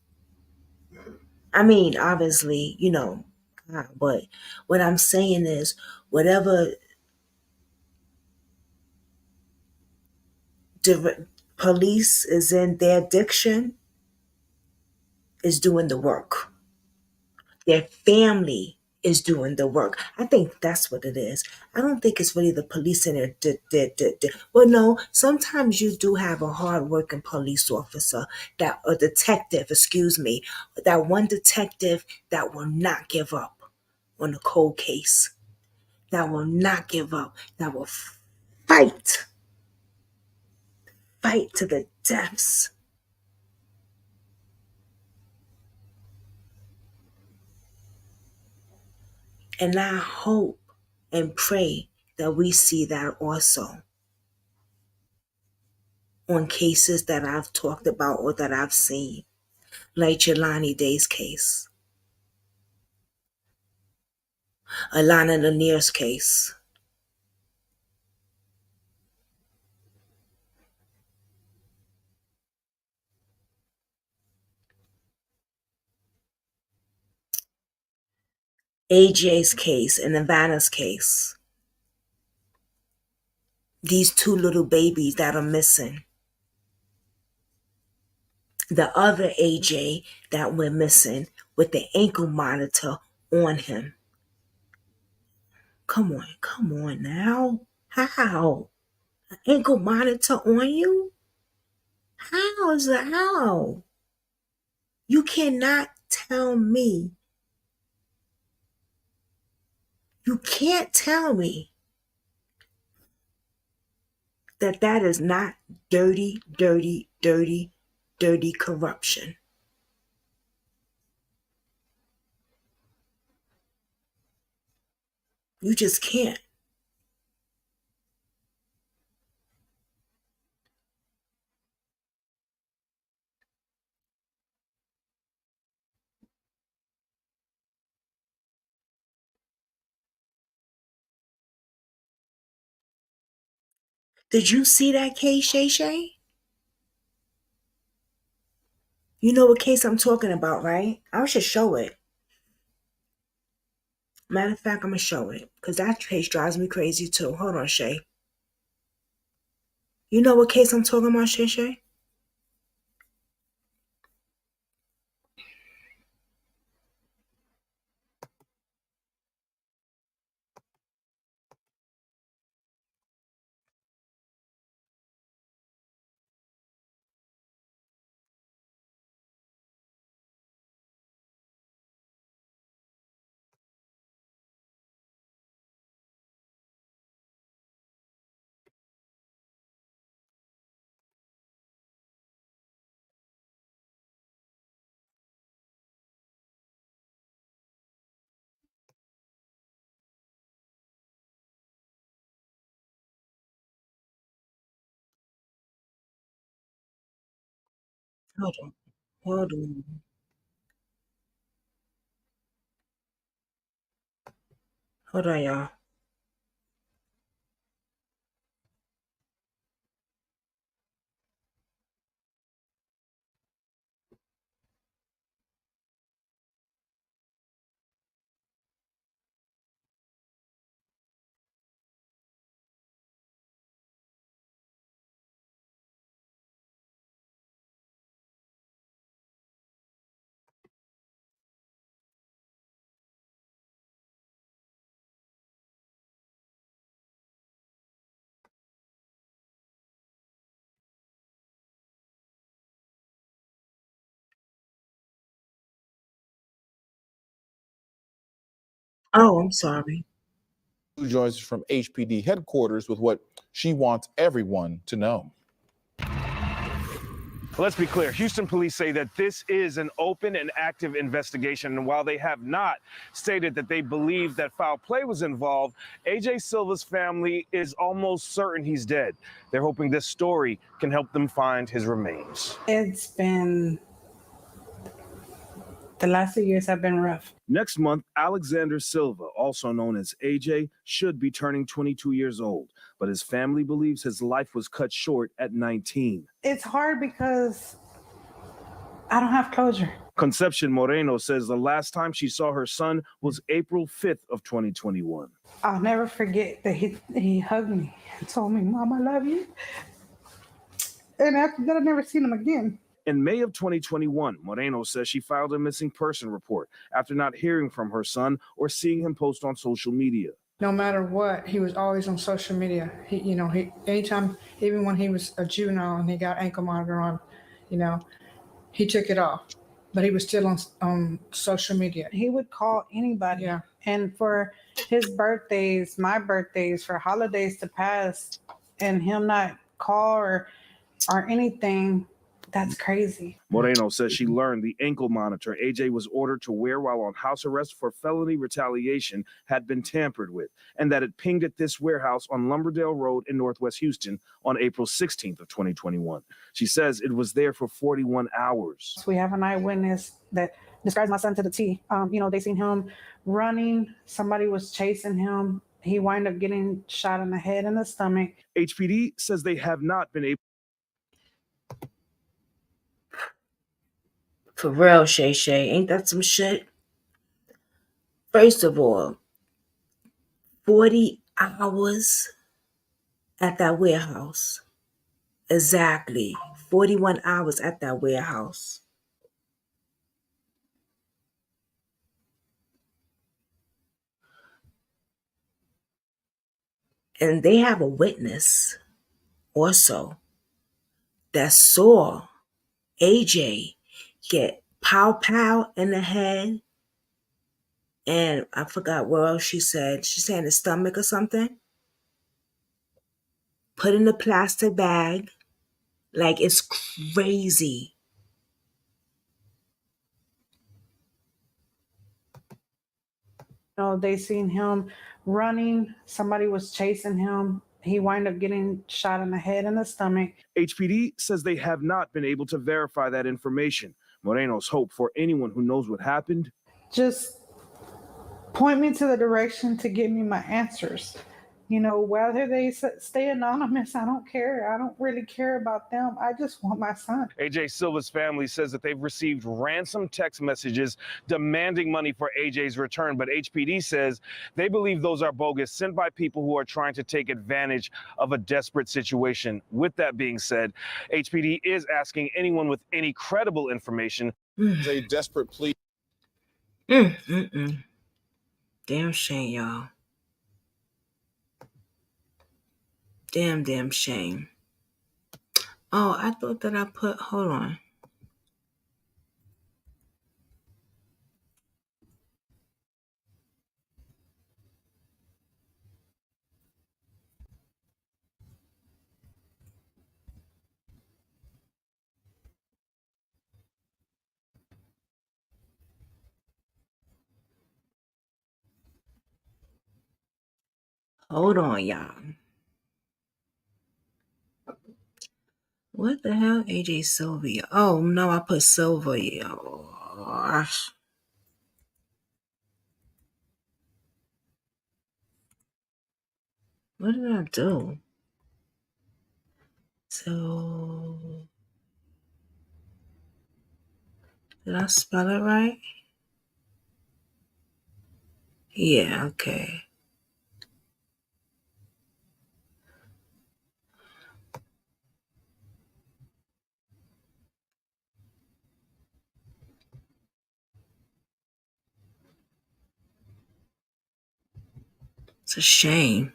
I mean, obviously, God, but what I'm saying is, whatever police is in their diction is doing the work. Their family is doing the work. I think that's what it is. I don't think it's really the police in there. Well, no, sometimes you do have a hardworking police officer, that a detective, excuse me, that one detective that will not give up on a cold case, that will not give up, that will fight, fight to the depths. And I hope and pray that we see that also on cases that I've talked about or that I've seen, like Jelani Day's case, Alana Lanier's case. AJ's case and Ivana's case. These two little babies that are missing. The other AJ that we're missing with the ankle monitor on him. Come on now. How? An ankle monitor on you? How is that? How? You cannot tell me. You can't tell me that that is not dirty, dirty, dirty, dirty corruption. You just can't. Did you see that case, Shay Shay? You know what case I'm talking about, right? I should show it. Matter of fact, I'm going to show it. Because that case drives me crazy too. Hold on, Shay. You know what case I'm talking about, Shay Shay? Hold on. Hold on. Hold on, y'all. Oh, I'm sorry. Who joins us from HPD headquarters with what she wants everyone to know. Let's be clear. Houston police say that this is an open and active investigation. And while they have not stated that they believe that foul play was involved, AJ Silva's family is almost certain he's dead. They're hoping this story can help them find his remains. It's been, the last 2 years have been rough. Next month, Alexander Silva, also known as AJ, should be turning 22 years old, but his family believes his life was cut short at 19. It's hard because I don't have closure. Concepcion Moreno says the last time she saw her son was April 5th of 2021. I'll never forget that he hugged me and told me, "Mom, I love you." And after that, I've never seen him again. In May of 2021, Moreno says she filed a missing person report after not hearing from her son or seeing him post on social media. No matter what, he was always on social media. He anytime, even when he was a juvenile and he got ankle monitor on, he took it off, but he was still on social media. He would call anybody. Yeah. And for his birthdays, my birthdays, for holidays to pass, and him not call or anything, that's crazy. Moreno says she learned the ankle monitor AJ was ordered to wear while on house arrest for felony retaliation had been tampered with, and that it pinged at this warehouse on Lumberdale Road in Northwest Houston on April 16th of 2021. She says it was there for 41 hours. We have an eyewitness that describes my son to the T. They seen him running. Somebody was chasing him. He wound up getting shot in the head and the stomach. HPD says they have not been able. For real, Shay Shay. Ain't that some shit? First of all, 40 hours at that warehouse. Exactly. 41 hours at that warehouse. And they have a witness also that saw AJ get pow in the head. And I forgot what else she said. She said in the stomach or something. Put in a plastic bag. Like, it's crazy. They seen him running. Somebody was chasing him. He wound up getting shot in the head and the stomach. HPD says they have not been able to verify that information. Moreno's hope for anyone who knows what happened. Just point me to the direction to give me my answers. Whether they stay anonymous, I don't care. I don't really care about them. I just want my son. AJ Silva's family says that they've received ransom text messages demanding money for AJ's return, but HPD says they believe those are bogus, sent by people who are trying to take advantage of a desperate situation. With that being said, HPD is asking anyone with any credible information. It's a desperate plea. Damn shame, y'all. Damn shame. Oh, I thought that I put, hold on. Hold on, y'all. What the hell? AJ Sylvia. Oh, no, I put Silva. Oh, what did I do? So, did I spell it right? Yeah, okay. It's a shame.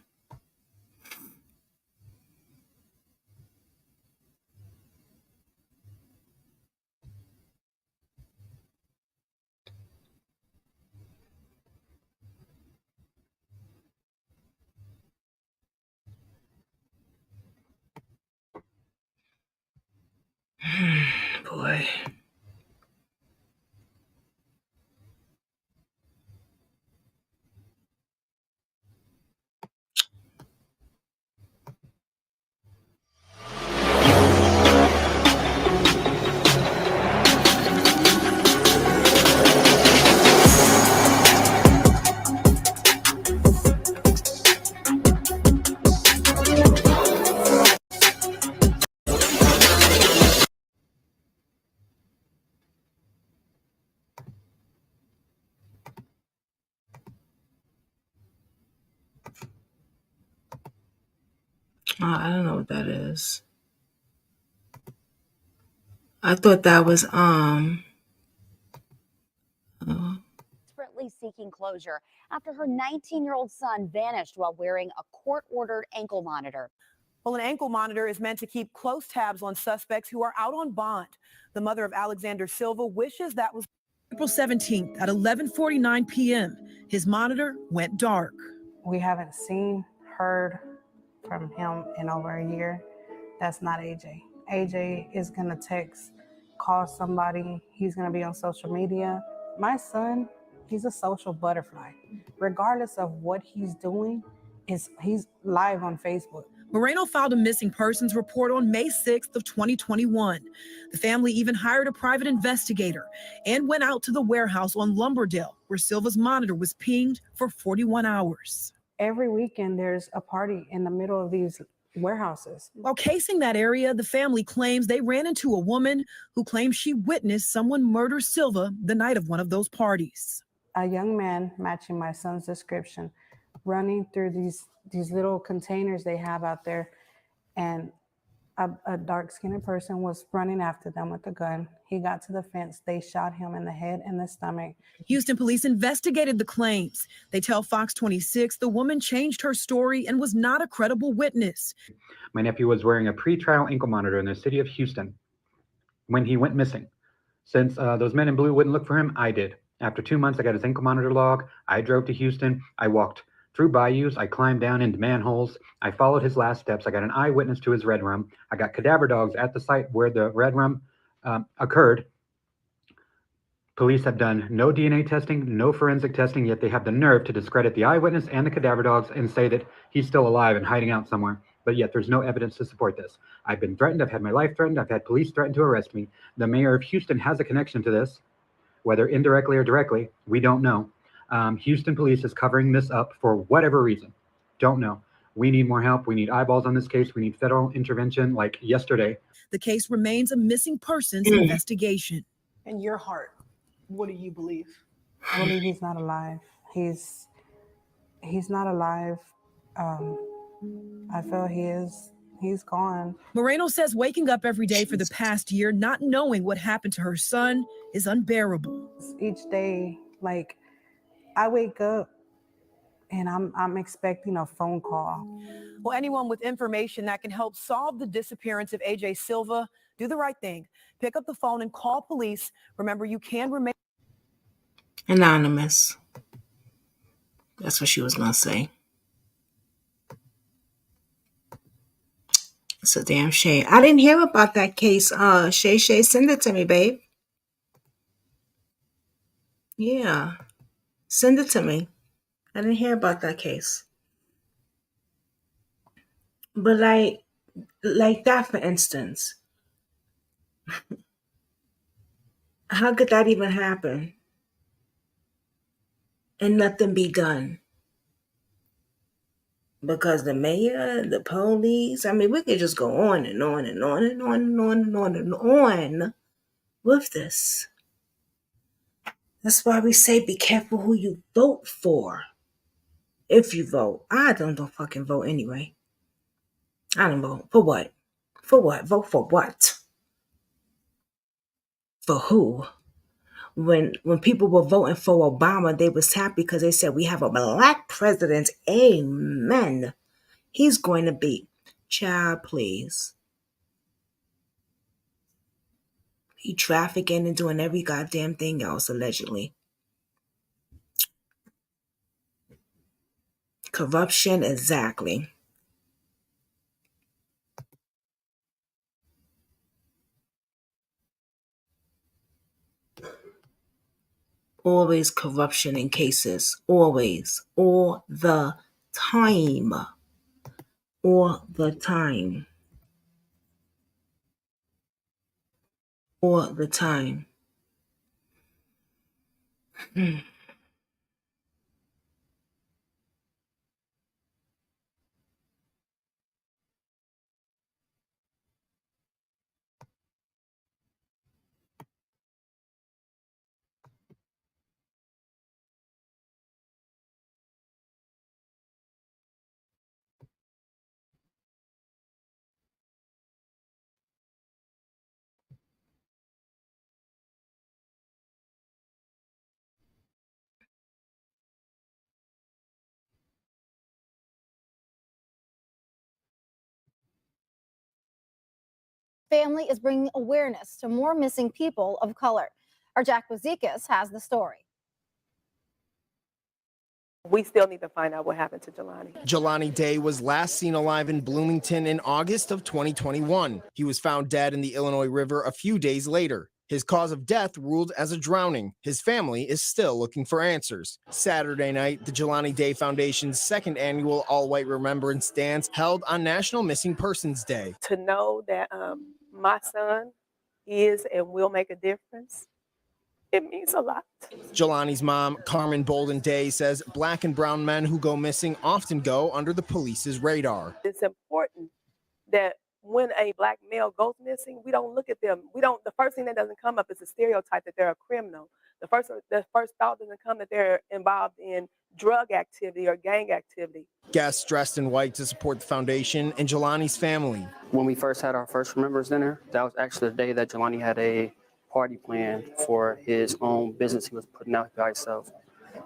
Boy. Oh, I don't know what that is. I thought that was Desperately seeking closure after her 19-year-old son vanished while wearing a court-ordered ankle monitor. Well, an ankle monitor is meant to keep close tabs on suspects who are out on bond. The mother of Alexander Silva wishes that was April 17th at 11:49 p.m. His monitor went dark. We haven't seen, heard from him in over a year. That's not AJ. AJ is going to text, call somebody. He's going to be on social media. My son, he's a social butterfly. Regardless of what he's doing, he's live on Facebook. Moreno filed a missing persons report on May 6th of 2021. The family even hired a private investigator and went out to the warehouse on Lumberdale, where Silva's monitor was pinged for 41 hours. Every weekend, there's a party in the middle of these warehouses. While casing that area, the family claims they ran into a woman who claims she witnessed someone murder Silva the night of one of those parties. a young man matching my son's description, running through these little containers they have out there, and a dark-skinned person was running after them with a gun. He got to the fence. They shot him in the head and the stomach. Houston police investigated the claims. They tell Fox 26 the woman changed her story and was not a credible witness. My nephew was wearing a pre-trial ankle monitor in the city of Houston when he went missing. Since those men in blue wouldn't look for him, I did. After 2 months, I got his ankle monitor log. I drove to Houston. I walked through bayous. I climbed down into manholes. I followed his last steps. I got an eyewitness to his red rum. I got cadaver dogs at the site where the red rum occurred. Police have done no DNA testing, no forensic testing, yet they have the nerve to discredit the eyewitness and the cadaver dogs and say that he's still alive and hiding out somewhere. But yet there's no evidence to support this. I've been threatened. I've had my life threatened. I've had police threaten to arrest me. The mayor of Houston has a connection to this, whether indirectly or directly, we don't know. Houston police is covering this up for whatever reason. Don't know. We need more help. We need eyeballs on this case. We need federal intervention like yesterday. The case remains a missing persons investigation. In your heart, what do you believe? I believe he's not alive. He's not alive. I feel he's gone. Moreno says waking up every day for the past year, not knowing what happened to her son, is unbearable. Each day, like, I wake up and I'm expecting a phone call. Well, anyone with information that can help solve the disappearance of AJ Silva, do the right thing. Pick up the phone and call police. Remember, you can remain anonymous. That's what she was going to say. It's a damn shame. I didn't hear about that case. Shay, send it to me, babe. Yeah. Send it to me. I didn't hear about that case. But like that, for instance, how could that even happen? And nothing be done? Because the mayor, the police, I mean, we could just go on and on and on and on and on and on and on with this. That's why we say be careful who you vote for. If you vote. I don't fucking vote anyway. I don't vote. For what? For what? Vote for what? For who? When people were voting for Obama, they was happy because they said we have a black president. Amen. He's going to be. Child, please. He trafficking and doing every goddamn thing else, allegedly. Corruption, exactly. Always corruption in cases. Always. All the time. All the time. All the time. Family is bringing awareness to more missing people of color. Our Jack Wazikas has the story. We still need to find out what happened to Jelani. Jelani Day was last seen alive in Bloomington in August of 2021. He was found dead in the Illinois River a few days later. His cause of death ruled as a drowning. His family is still looking for answers. Saturday night, the Jelani Day Foundation's second annual all-white remembrance dance held on National Missing Persons Day. To know that my son is and will make a difference, it means a lot. Jelani's mom, Carmen Bolden Day, says black and brown men who go missing often go under the police's radar. It's important that when a black male goes missing, we don't look at them. The first thing that doesn't come up is a stereotype that they're a criminal. The first thought doesn't come that they're involved in drug activity or gang activity. Guests dressed in white to support the foundation and Jelani's family. When we first had our first Remembrance dinner, that was actually the day that Jelani had a party planned for his own business he was putting out by himself.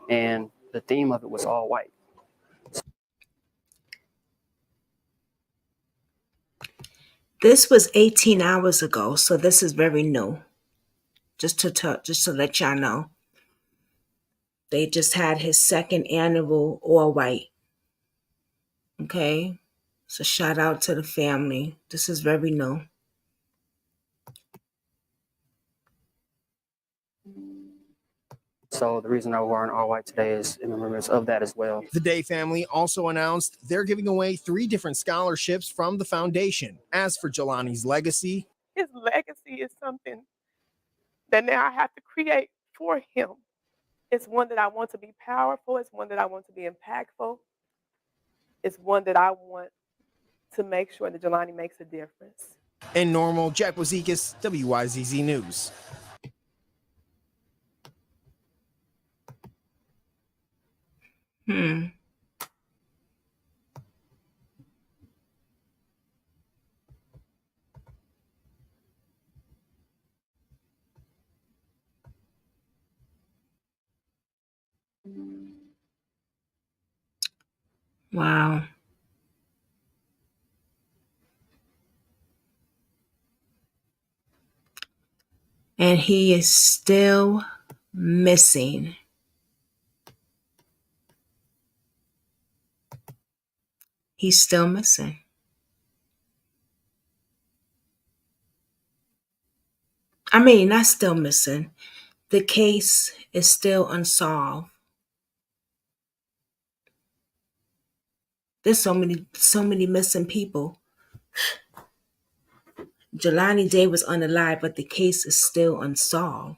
And the theme of it was all white. This was 18 hours ago, so this is very new. Just to let y'all know. They just had his second annual all white. Okay? So shout out to the family. This is very new. So the reason I wore an all white today is in remembrance of that as well. The Day family also announced they're giving away 3 different scholarships from the foundation. As for Jelani's legacy, his legacy is something that now I have to create for him. It's one that I want to be powerful. It's one that I want to be impactful. It's one that I want to make sure that Jelani makes a difference. in Normal, Jack Wazikis, WYZZ News. Wow. And he is still missing. He's still missing. I mean, not still missing. The case is still unsolved. There's so many missing people. Jelani Day was unalive, but the case is still unsolved.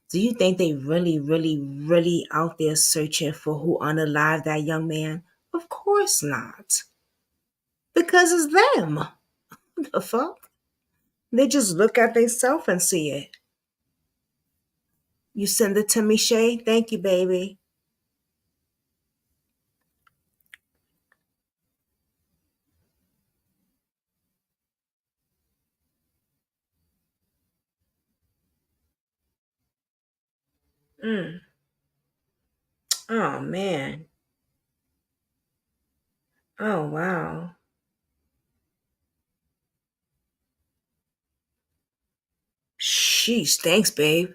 Do you think they really out there searching for who unalived that young man? Of course not. Because it's them. What the fuck? They just look at themselves and see it. You send it to me, Shay? Thank you, baby. Oh, man. Oh, wow. Sheesh, thanks, babe.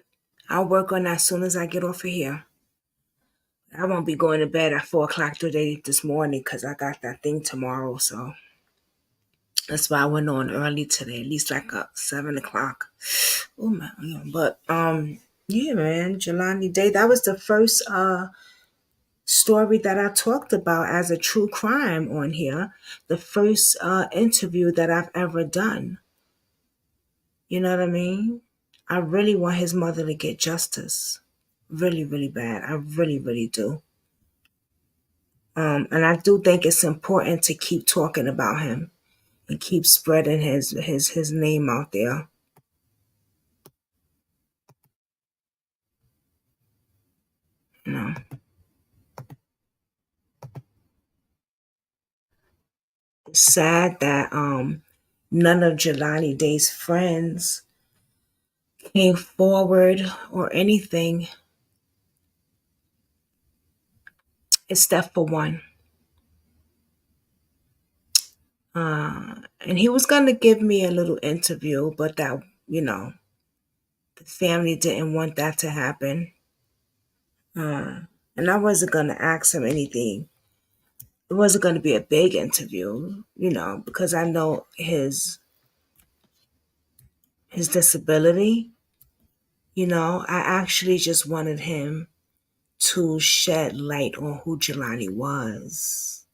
I'll work on that as soon as I get off of here. I won't be going to bed at 4 o'clock today this morning because I got that thing tomorrow, so that's why I went on early today, at least like 7 o'clock. Oh man, but yeah, man, Jelani Day. That was the first story that I talked about as a true crime on here. The first interview that I've ever done. You know what I mean? I really want his mother to get justice. Really bad. I really do. And I do think it's important to keep talking about him and keep spreading his name out there. You know. It's sad that none of Jelani Day's friends came forward or anything except for one. And he was going to give me a little interview, but that, the family didn't want that to happen. And I wasn't going to ask him anything. It wasn't going to be a big interview, because I know his disability. I actually just wanted him to shed light on who Jelani was,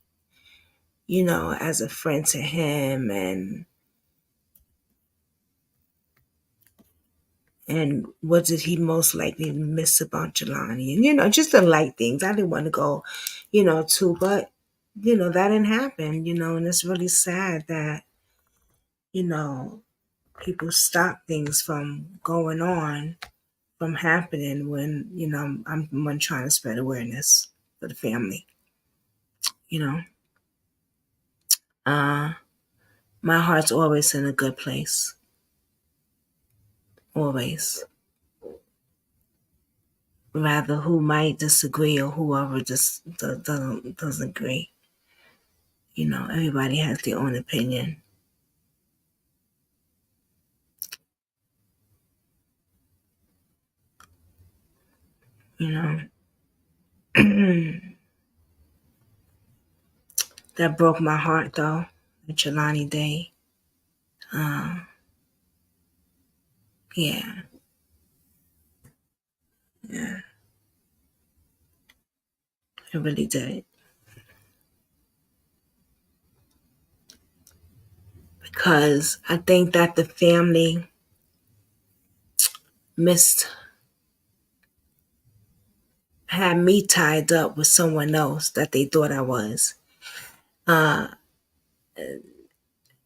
as a friend to him and what did he most likely miss about Jelani? And, just the light things. I didn't want to go, too, but, that didn't happen, and it's really sad that, people stop things from going on from happening when, you know, I'm the one trying to spread awareness for the family. You know, my heart's always in a good place. Always. Rather who might disagree or whoever just doesn't agree. You know, everybody has their own opinion. You know, that broke my heart though, the Jelani Day. Yeah, yeah, it really did. Because I think that the family had me tied up with someone else that they thought I was.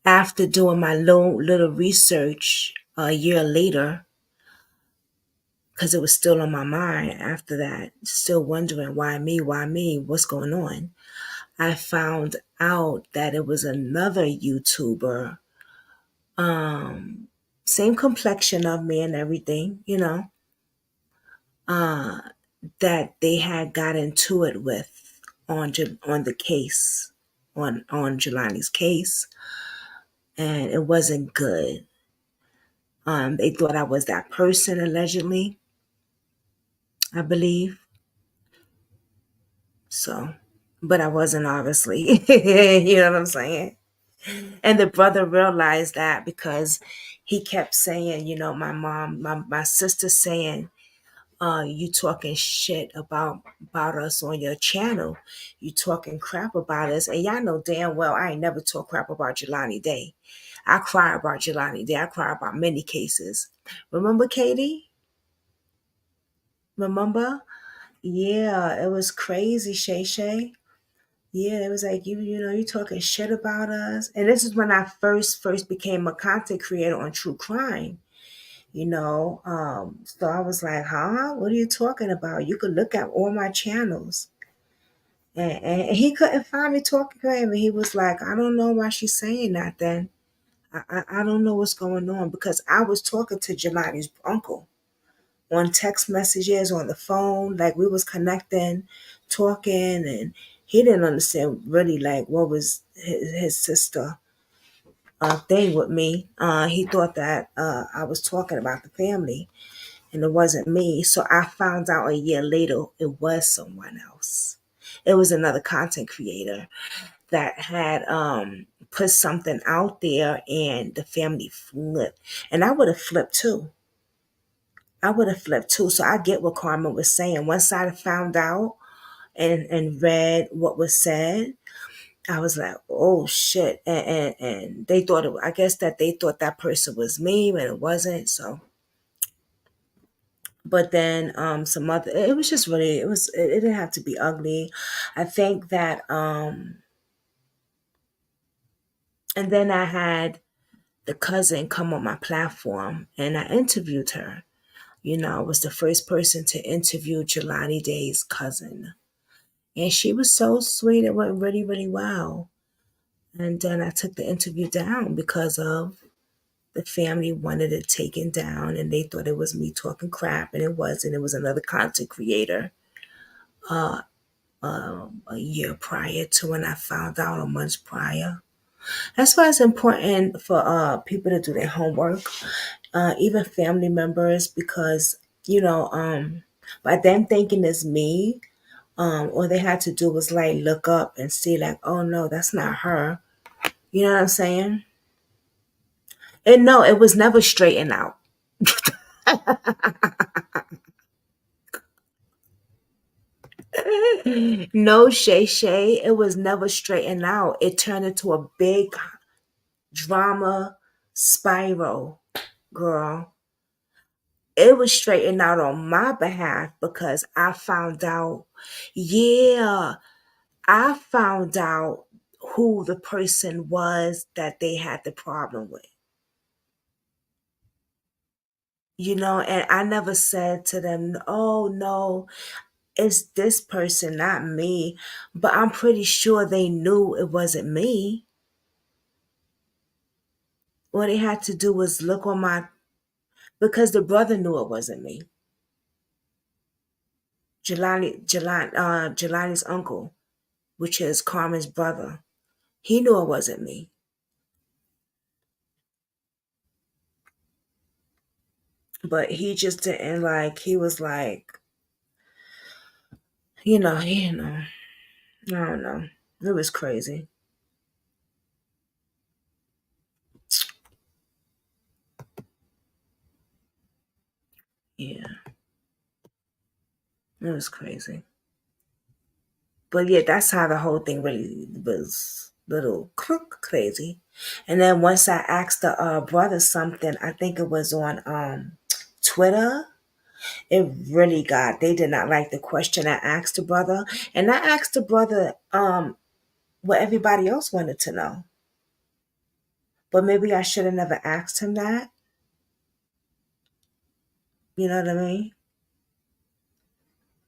After doing my little research a year later, because it was still on my mind after that, still wondering why me, what's going on. I found out that it was another YouTuber, same complexion of me and everything, you know, that they had got into it with on the case, on Jelani's case, and it wasn't good. They thought I was that person allegedly, I believe. So, but I wasn't obviously. You know what I'm saying? And the brother realized that because he kept saying, you know, my mom, my sister saying, you talking shit about us on your channel. You talking crap about us. And y'all know damn well I ain't never talk crap about Jelani Day. I cry about Jelani Day. I cry about many cases. Remember Katie? Remember? Yeah, it was crazy, Shay Shay. Yeah, it was like you know, you talking shit about us. And this is when I first became a content creator on true crime. You know, so I was like, huh? What are you talking about? You could look at all my channels. And he couldn't find me talking to him. And he was like, I don't know why she's saying that then. I don't know what's going on because I was talking to Jelani's uncle on text messages, on the phone, like we was connecting, talking, and he didn't understand really like what was his sister thing with me. He thought that I was talking about the family and it wasn't me. So I found out a year later it was someone else. It was another content creator that had put something out there and the family flipped. And I would have flipped too. So I get what Carmen was saying. Once I found out and read what was said, I was like, oh shit. And they thought I guess that they thought that person was me, but it wasn't. So but then some other it was just really it didn't have to be ugly. I think that and then I had the cousin come on my platform and I interviewed her. You know, I was the first person to interview Jelani Day's cousin. And she was so sweet. It went really, really well. And then I took the interview down because of the family wanted it taken down and they thought it was me talking crap and it wasn't. It was another content creator a year prior to when I found out, or months prior. That's why it's important for people to do their homework, even family members, because, you know, by them thinking it's me, all they had to do was like look up and see like, oh no, that's not her. You know what I'm saying? And no, it was never straightened out. No, Shay Shay, it was never straightened out. It turned into a big drama spiral, girl. It was straightened out on my behalf because I found out, yeah, I found out who the person was that they had the problem with. and I never said to them, oh no, it's this person, not me. But I'm pretty sure they knew it wasn't me. All they had to do was look on because the brother knew it wasn't me. Jelani's uncle, which is Carmen's brother, he knew it wasn't me. But he just didn't he was like, I don't know. It was crazy. Yeah, it was crazy. But yeah, that's how the whole thing really was little crazy. And then once I asked the brother something, I think it was on Twitter. It really they did not like the question I asked the brother. And I asked the brother what everybody else wanted to know. But maybe I should have never asked him that. You know what I mean?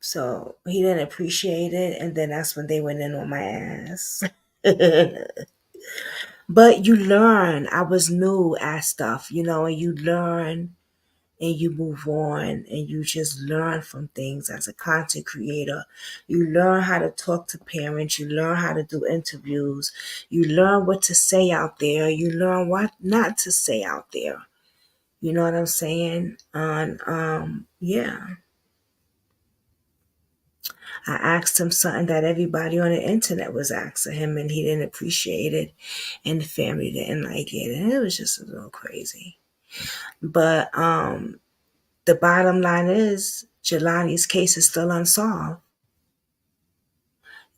So he didn't appreciate it, and then that's when they went in on my ass. But you learn. I was new at stuff, and you learn and you move on and you just learn from things as a content creator. You learn how to talk to parents, you learn how to do interviews, you learn what to say out there, you learn what not to say out there. You know what I'm saying? And yeah. I asked him something that everybody on the internet was asking him, and he didn't appreciate it, and the family didn't like it, and it was just a little crazy. But the bottom line is Jelani's case is still unsolved.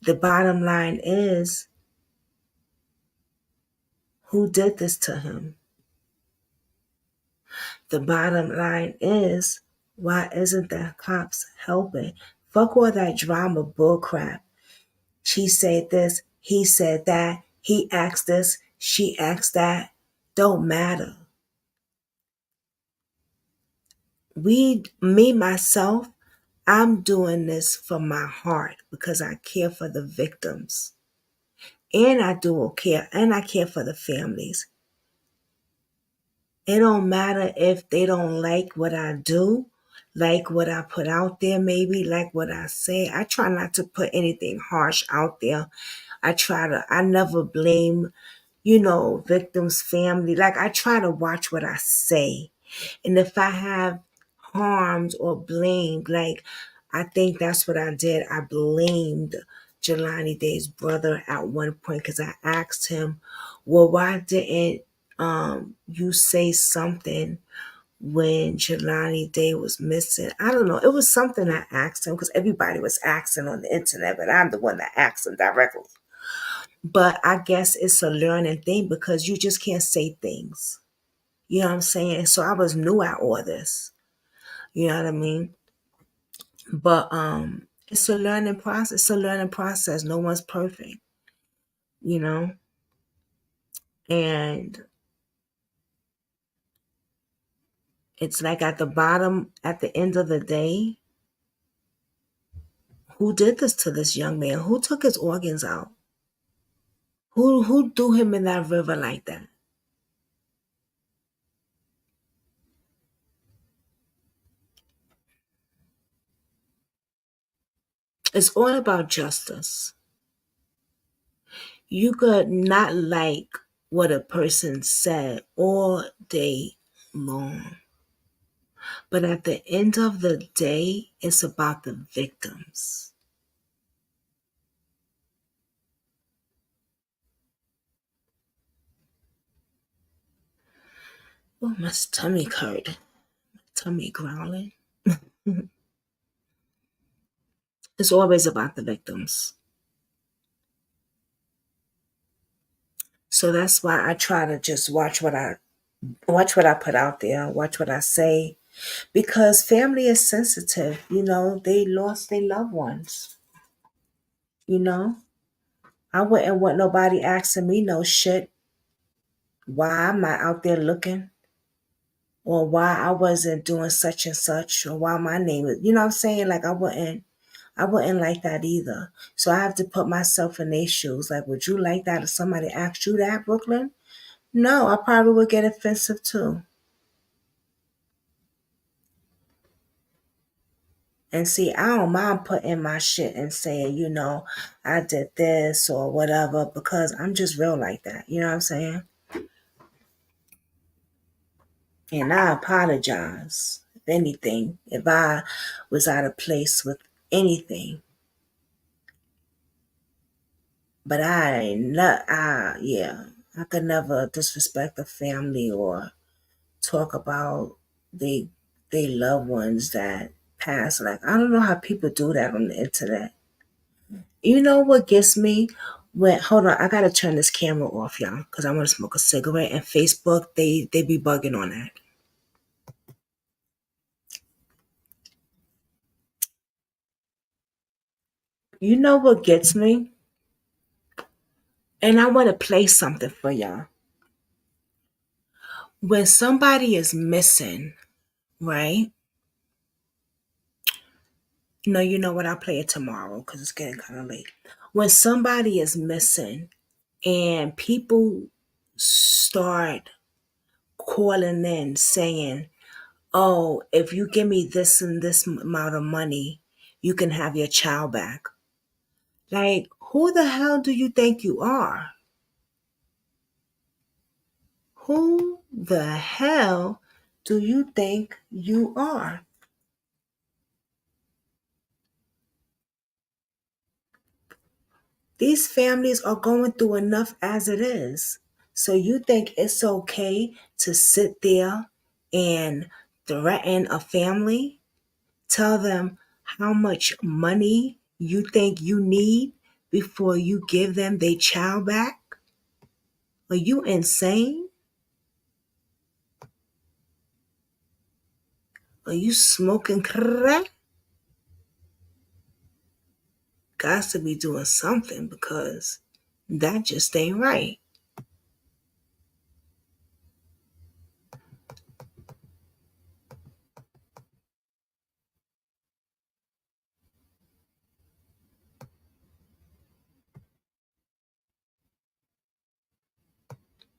The bottom line is, who did this to him? The bottom line is, why isn't the cops helping? Fuck all that drama bullcrap. She said this, he said that, he asked this, she asked that. Don't matter. Myself, I'm doing this from my heart because I care for the victims. And I care for the families. It don't matter if they don't like what I do, like what I put out there, maybe like what I say. I try not to put anything harsh out there. I never blame, victims' family. Like I try to watch what I say. And if I have harmed or blamed, I think that's what I did. I blamed Jelani Day's brother at one point because I asked him, well, why didn't you say something when Jelani Day was missing? I don't know. It was something I asked him because everybody was asking on the internet, but I'm the one that asked him directly. But I guess it's a learning thing because you just can't say things. You know what I'm saying? So I was new at all this. You know what I mean? But it's a learning process. It's a learning process. No one's perfect. And it's like at the end of the day, who did this to this young man? Who took his organs out? Who threw him in that river like that? It's all about justice. You could not like what a person said all day long. But at the end of the day, it's about the victims. Oh, my stomach hurt. My tummy growling. It's always about the victims. So that's why I try to just watch what I put out there, watch what I say, because family is sensitive. They lost their loved ones. I wouldn't want nobody asking me no shit. Why I'm not out there looking? or why I wasn't doing such and such, or why my name is, you know what I'm saying? Like I wouldn't like that either. So I have to put myself in their shoes. Like, would you like that if somebody asked you that, Brooklyn? No, I probably would get offensive too. And see, I don't mind putting my shit and saying, you know, I did this or whatever, because I'm just real like that. You know what I'm saying? And I apologize, if anything, if I was out of place with anything. But I could never disrespect a family or talk about they loved ones that passed. Like, I don't know how people do that on the internet. You know what gets me? Hold on, I gotta turn this camera off, y'all, because I want to smoke a cigarette. And Facebook, they be bugging on that. You know what gets me? And I want to play something for y'all. When somebody is missing, right? No, you know what? I'll play it tomorrow because it's getting kind of late. When somebody is missing and people start calling in saying, oh, if you give me this and this amount of money, you can have your child back. Like, who the hell do you think you are? Who the hell do you think you are? These families are going through enough as it is. So you think it's okay to sit there and threaten a family? Tell them how much money you think you need before you give them their child back? Are you insane? Are you smoking crack? Got to be doing something, because that just ain't right.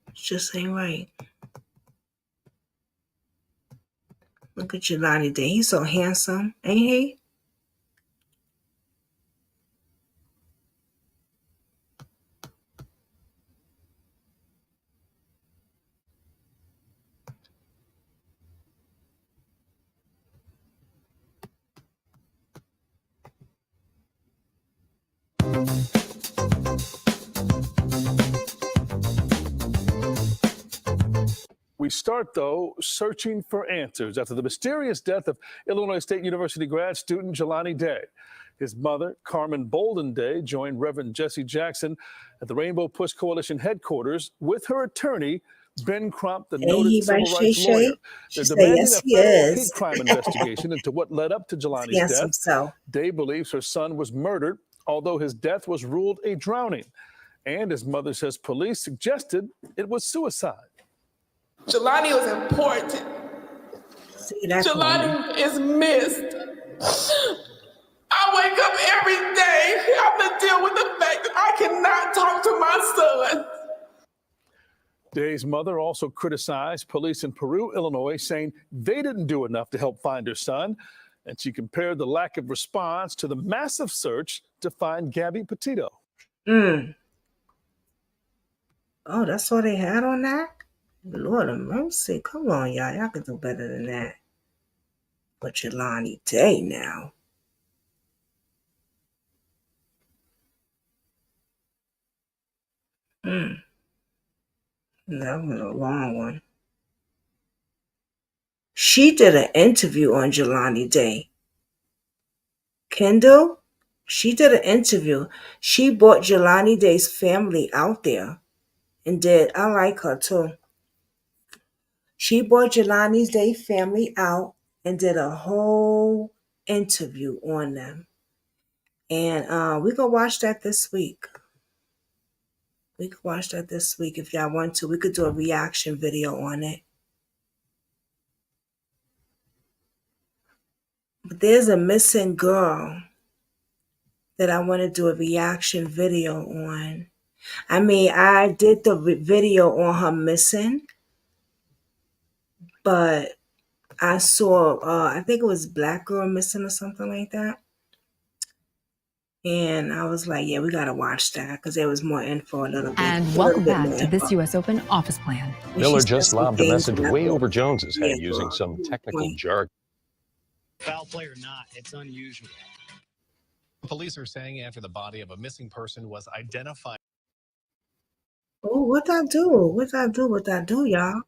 It just ain't right. Look at Jelani Day. He's so handsome, ain't he? We start, though, searching for answers after the mysterious death of Illinois State University grad student Jelani Day. His mother, Carmen Bolden Day, joined Reverend Jesse Jackson at the Rainbow Push Coalition headquarters with her attorney, Ben Crump, the Ain't noted he right, civil Shay rights lawyer. Shay? She They're said, demanding yes, a he federal hate is. crime investigation into what led up to Jelani's Handsome death. self. Day believes her son was murdered, although his death was ruled a drowning. And his mother says police suggested it was suicide. Jelani was important. See that? Jelani is missed. I wake up every day having to deal with the fact that I cannot talk to my son. Day's mother also criticized police in Peru, Illinois, saying they didn't do enough to help find her son. And she compared the lack of response to the massive search to find Gabby Petito. Oh, that's all they had on that? Lord of mercy. Come on, y'all. Y'all can do better than that. But Jelani Day now. That was a long one. She did an interview on Jelani Day. Kendall, she did an interview. She brought Jelani Day's family out there and I like her too. She brought Jelani Day's family out and did a whole interview on them. And we can watch that this week. We could watch that this week if y'all want to. We could do a reaction video on it. But there's a missing girl that I want to do a reaction video on. I mean, I did the video on her missing, but I saw, I think it was Black Girl Missing or something like that. And I was like, yeah, we got to watch that because there was more info, a little bit. And welcome back to this U.S. Open office plan. Miller just lobbed a message way over Jones's head using some technical jargon. Foul play or not, it's unusual. Police are saying after the body of a missing person was identified. Oh, what I do? What I do? What I do, y'all?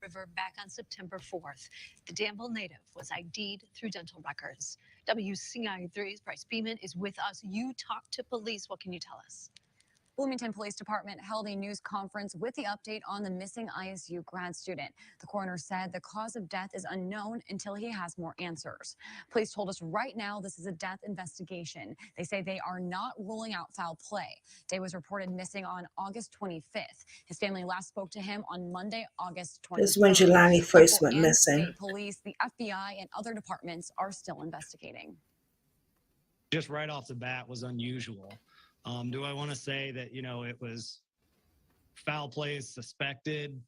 River back on September 4th. The Danville native was ID'd through dental records. WCI3's Bryce Beeman is with us. You talked to police. What can you tell us? Bloomington Police Department held a news conference with the update on the missing ISU grad student. The coroner said the cause of death is unknown until he has more answers. Police told us right now this is a death investigation. They say they are not ruling out foul play. Day was reported missing on August 25th. His family last spoke to him on Monday, August 23rd. This is when Jelani first went missing. State police, the FBI, and other departments are still investigating. Just right off the bat was unusual. Do I want to say that, it was foul play suspected?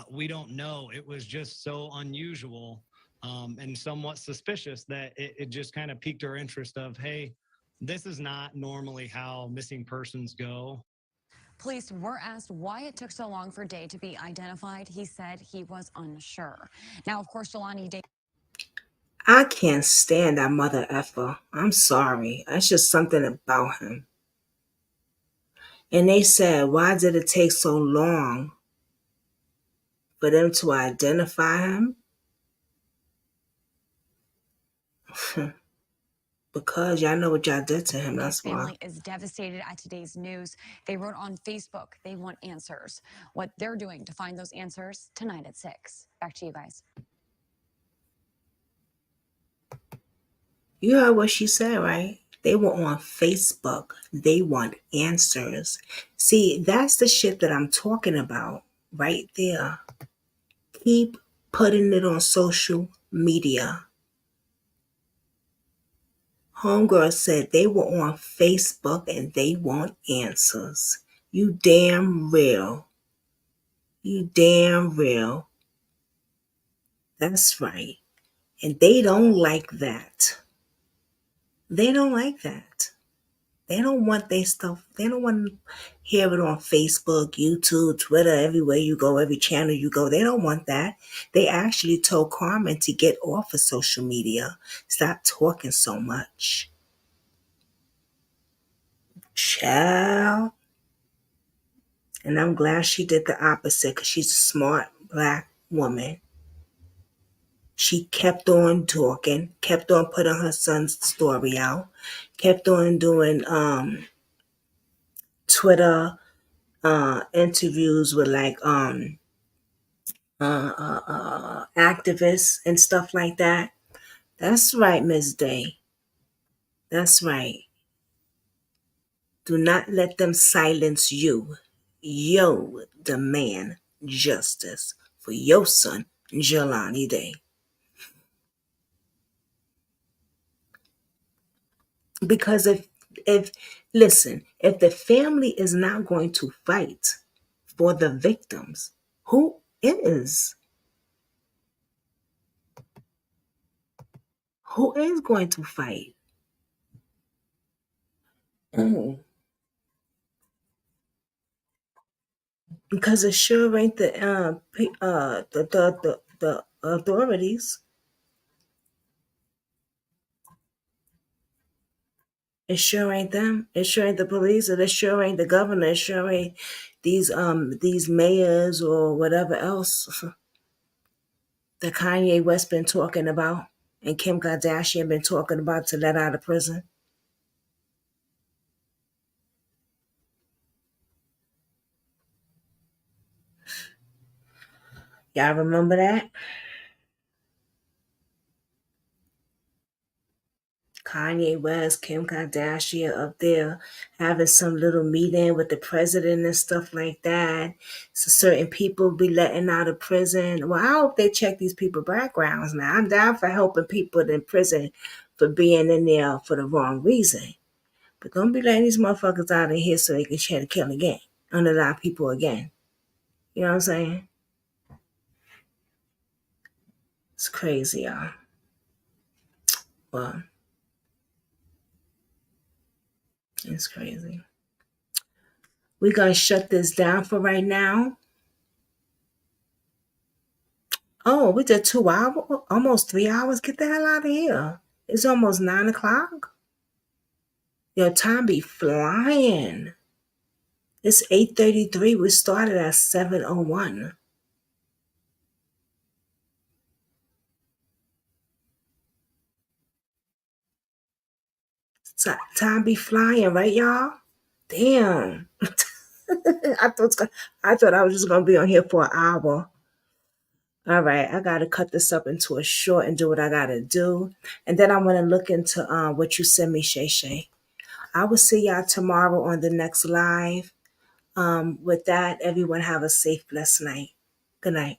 We don't know. It was just so unusual and somewhat suspicious that it just kind of piqued our interest of, hey, this is not normally how missing persons go. Police were asked why it took so long for Day to be identified. He said he was unsure. Now, of course, Jelani Day. I can't stand that mother effer. I'm sorry. That's just something about him. And they said, why did it take so long for them to identify him? Because y'all know what y'all did to him, that's why. His family is devastated at today's news. They wrote on Facebook they want answers. What they're doing to find those answers tonight at 6. Back to you guys. You heard what she said, right? They were on Facebook. They want answers. See, that's the shit that I'm talking about right there. Keep putting it on social media. Homegirl said they were on Facebook and they want answers. You damn real. You damn real. That's right. And they don't like that. They don't like that. They don't want their stuff. They don't want to hear it on Facebook, YouTube, Twitter, everywhere you go, every channel you go. They don't want that. They actually told Carmen to get off of social media. Stop talking so much. Child. And I'm glad she did the opposite because she's a smart Black woman. She kept on talking, kept on putting her son's story out, kept on doing Twitter interviews with like activists and stuff like that. That's right, Miss Day. That's right. Do not let them silence you. Yo demand justice for your son, Jelani Day. Because if listen, if the family is not going to fight for the victims, who is? Who is going to fight? Because it sure ain't the authorities. It sure ain't them. It sure ain't the police, or it sure ain't the governor. It sure ain't these mayors or whatever else that Kanye West been talking about and Kim Kardashian been talking about to let out of prison. Y'all remember that? Kanye West, Kim Kardashian up there having some little meeting with the president and stuff like that. So certain people be letting out of prison. Well, I hope they check these people's backgrounds now. I'm down for helping people in prison for being in there for the wrong reason. But don't be letting these motherfuckers out of here so they can try to kill again, unallow people again. You know what I'm saying? It's crazy, y'all. Well, it's crazy. We're going to shut this down for right now. Oh, we did 2 hours, almost 3 hours. Get the hell out of here. It's almost 9 o'clock. Your time be flying. It's 8:33. We started at 7:01. Time be flying, right, y'all? Damn. I thought I was just gonna be on here for an hour. All right, I gotta cut this up into a short and do what I gotta do, and then I'm gonna look into what you send me, Shay Shay. I will see y'all tomorrow on the next live. With that, everyone have a safe, blessed night. Good night.